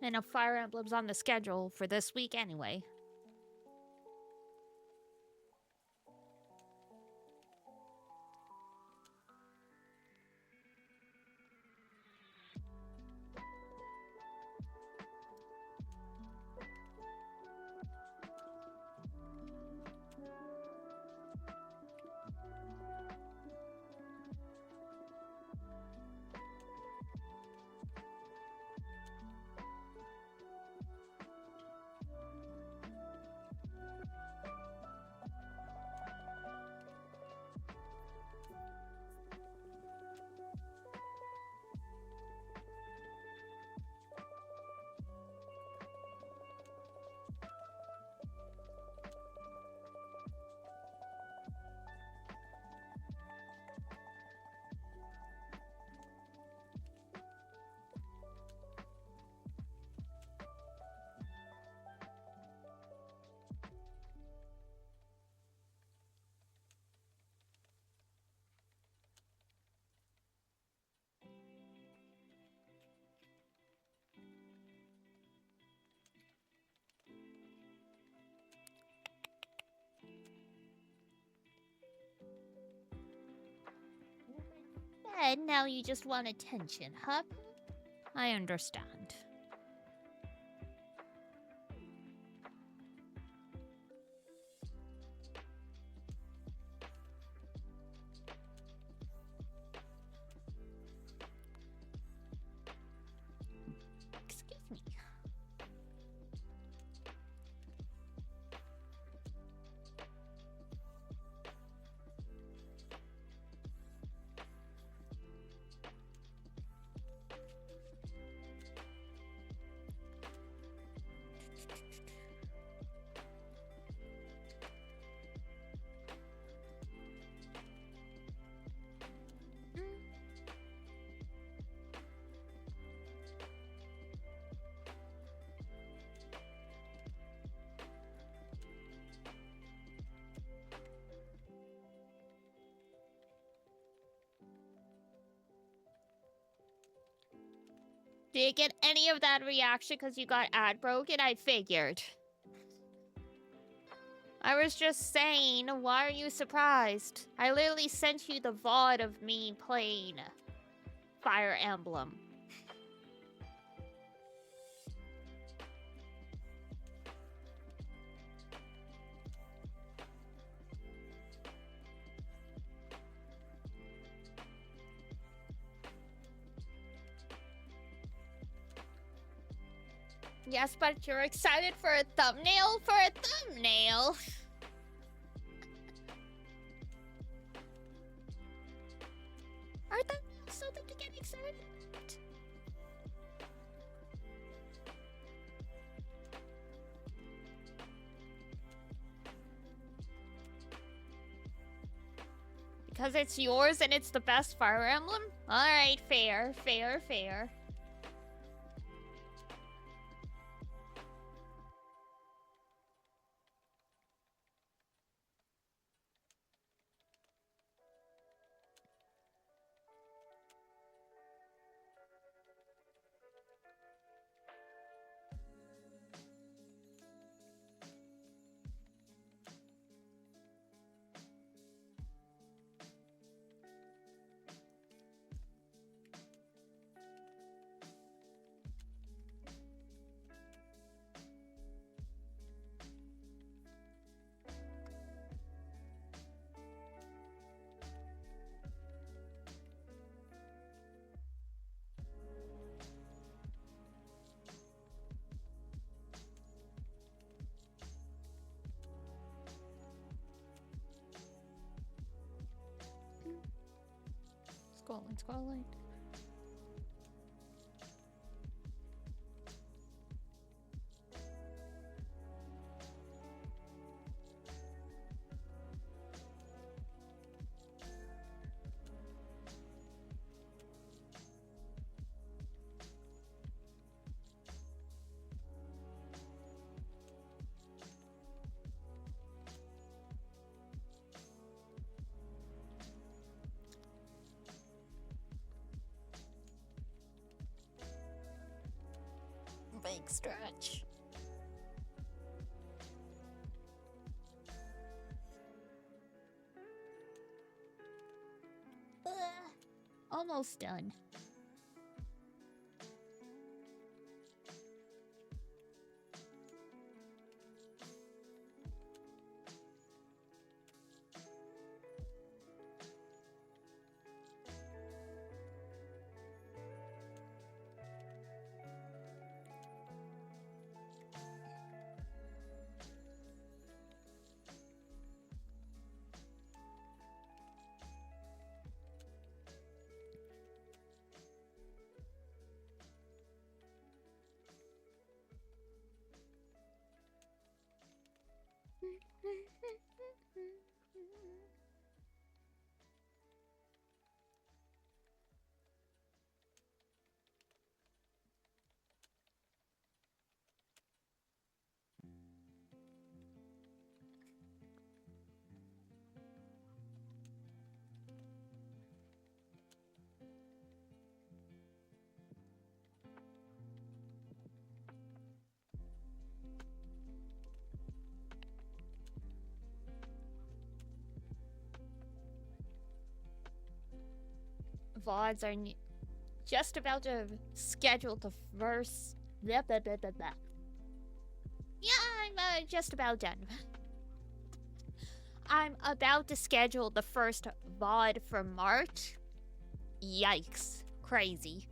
And a Fire Emblem's on the schedule for this week anyway. And now you just want attention, huh? I understand. Excuse me. Did you get any of that reaction because you got ad broken? I figured. I was just saying, why are you surprised? I literally sent you the VOD of me playing Fire Emblem. Yes, but you're excited for a thumbnail? For a thumbnail? Are thumbnails something to get excited about? Because it's yours and it's the best Fire Emblem? Alright, fair, fair, fair. Scrolling, scrolling. Big stretch. Almost done. VODs are just about to schedule the first. Blah, blah, blah, blah, blah. Yeah, I'm just about done. I'm about to schedule the first VOD for March. Yikes. Crazy.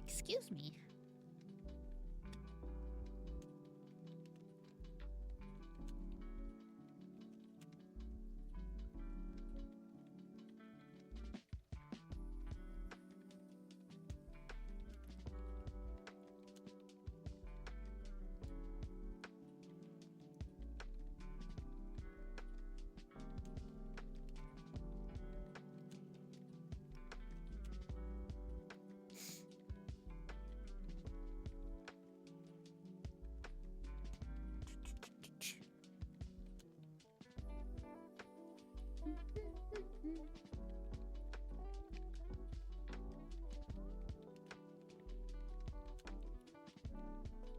Excuse me.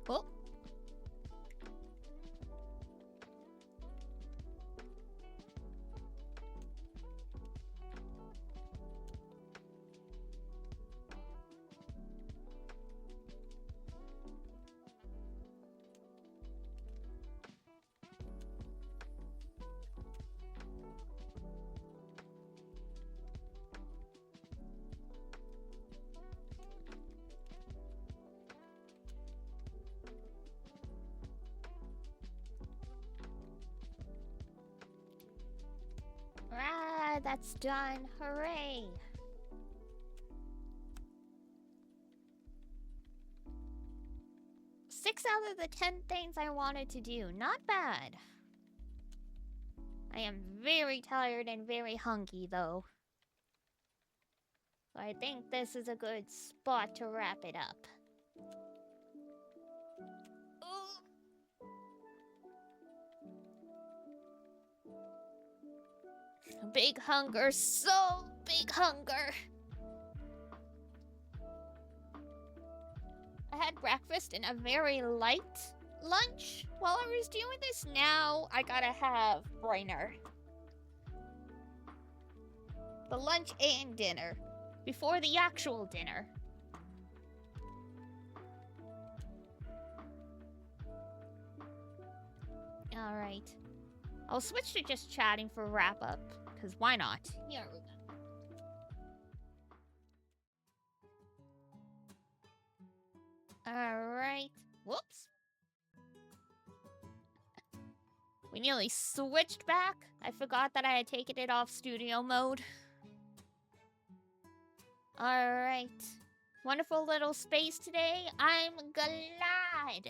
Oh. Ah, that's done. Hooray. Six out of the 10 things I wanted to do. Not bad. I am very tired and very hungry, though. So I think this is a good spot to wrap it up. Big hunger, so big hunger. I had breakfast and a very light lunch while I was doing this. Now I gotta have dinner. The lunch and dinner. Before the actual dinner. Alright. I'll switch to just chatting for wrap-up. Because why not? Here we go. Alright. Whoops. We nearly switched back. I forgot that I had taken it off studio mode. Alright. Wonderful little space today. I'm glad.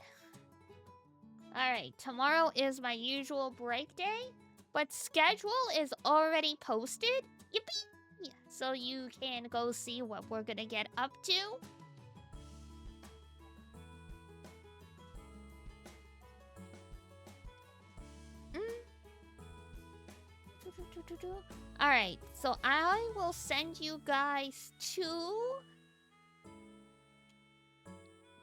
Alright, tomorrow is my usual break day, but schedule is already posted. Yippee! So you can go see what we're gonna get up to. Alright, so I will send you guys to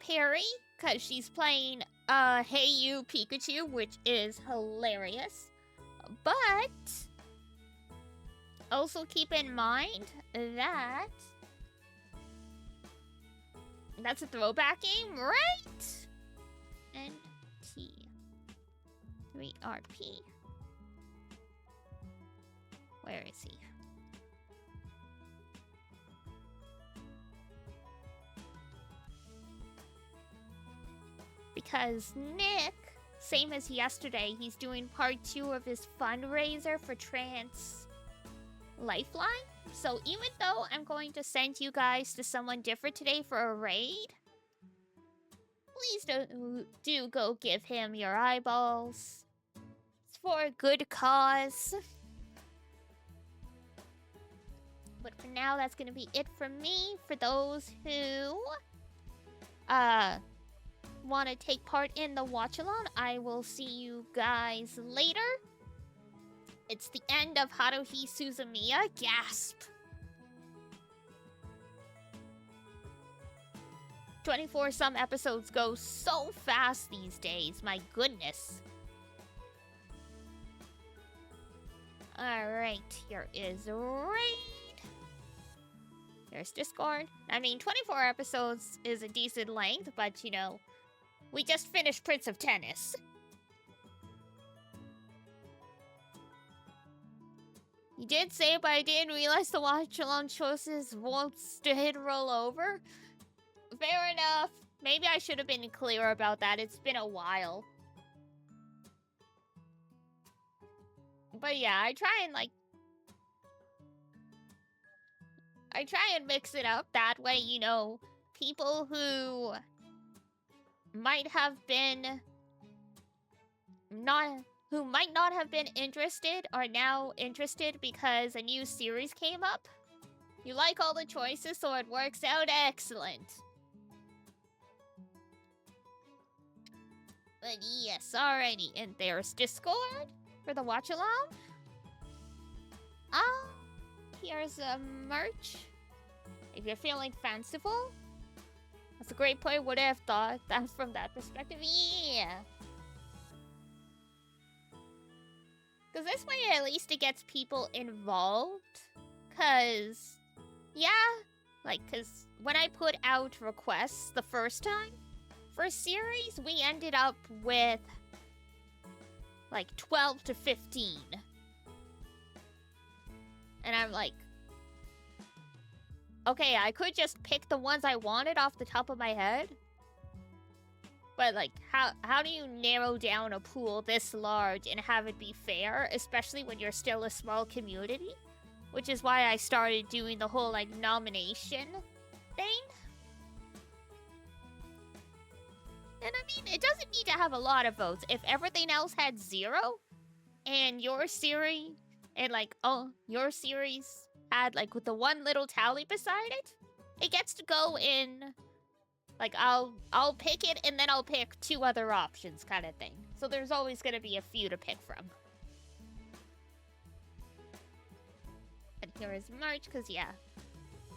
Perry, because she's playing Hey You Pikachu, which is hilarious. But also keep in mind that that's a throwback game, right? And T 3RP. Where is he? Because Nick, same as yesterday, he's doing part 2 of his fundraiser for Trans Lifeline. So even though I'm going to send you guys to someone different today for a raid, please do go give him your eyeballs. It's for a good cause. But for now, that's going to be it for me. For those who want to take part in the watch-along, I will see you guys later. It's the end of Haruhi Suzumiya. Gasp. 24 some episodes go so fast these days. My goodness. Alright, here is Raid. There's Discord. I mean, 24 episodes is a decent length, but you know, we just finished Prince of Tennis. You did say, but I didn't realize the watch-along choices won't hit roll over. Fair enough. Maybe I should have been clear about that. It's been a while. But yeah, I try and mix it up. That way, you know, people who might not have been interested are now interested because a new series came up. You like all the choices, so it works out excellent. But yes, alrighty. And there's Discord for the watch-along. Here's a merch. If you're feeling fanciful. That's a great point. Would have thought that from that perspective. Yeah. Because this way, at least it gets people involved. Because, yeah. Because when I put out requests the first time, for series, we ended up with 12 to 15. And I'm like, okay, I could just pick the ones I wanted off the top of my head. But how do you narrow down a pool this large and have it be fair, especially when you're still a small community? Which is why I started doing the whole nomination thing. And I mean, it doesn't need to have a lot of votes. If everything else had 0, and your series, and your series had with the one little tally beside it, it gets to go in. I'll pick it, and then I'll pick 2 other options, kind of thing. So there's always gonna be a few to pick from. And here is merch, because yeah.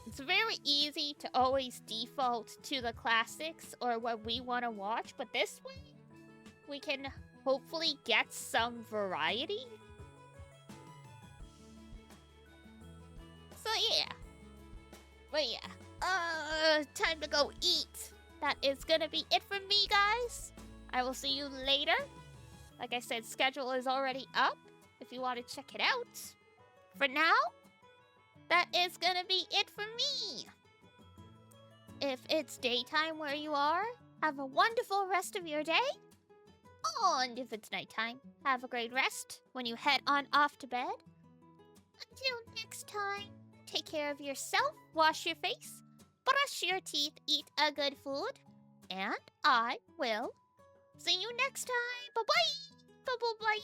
It's very easy to always default to the classics or what we want to watch, but this way, we can hopefully get some variety. So yeah. But yeah. Time to go eat. That is gonna be it from me, guys. I will see you later. Like I said, schedule is already up if you want to check it out. For now, that is gonna be it for me. If it's daytime where you are, have a wonderful rest of your day. And if it's nighttime, have a great rest when you head on off to bed. Until next time, take care of yourself, wash your face, brush your teeth, eat a good food, and I will see you next time. Bye-bye. Bye-bye.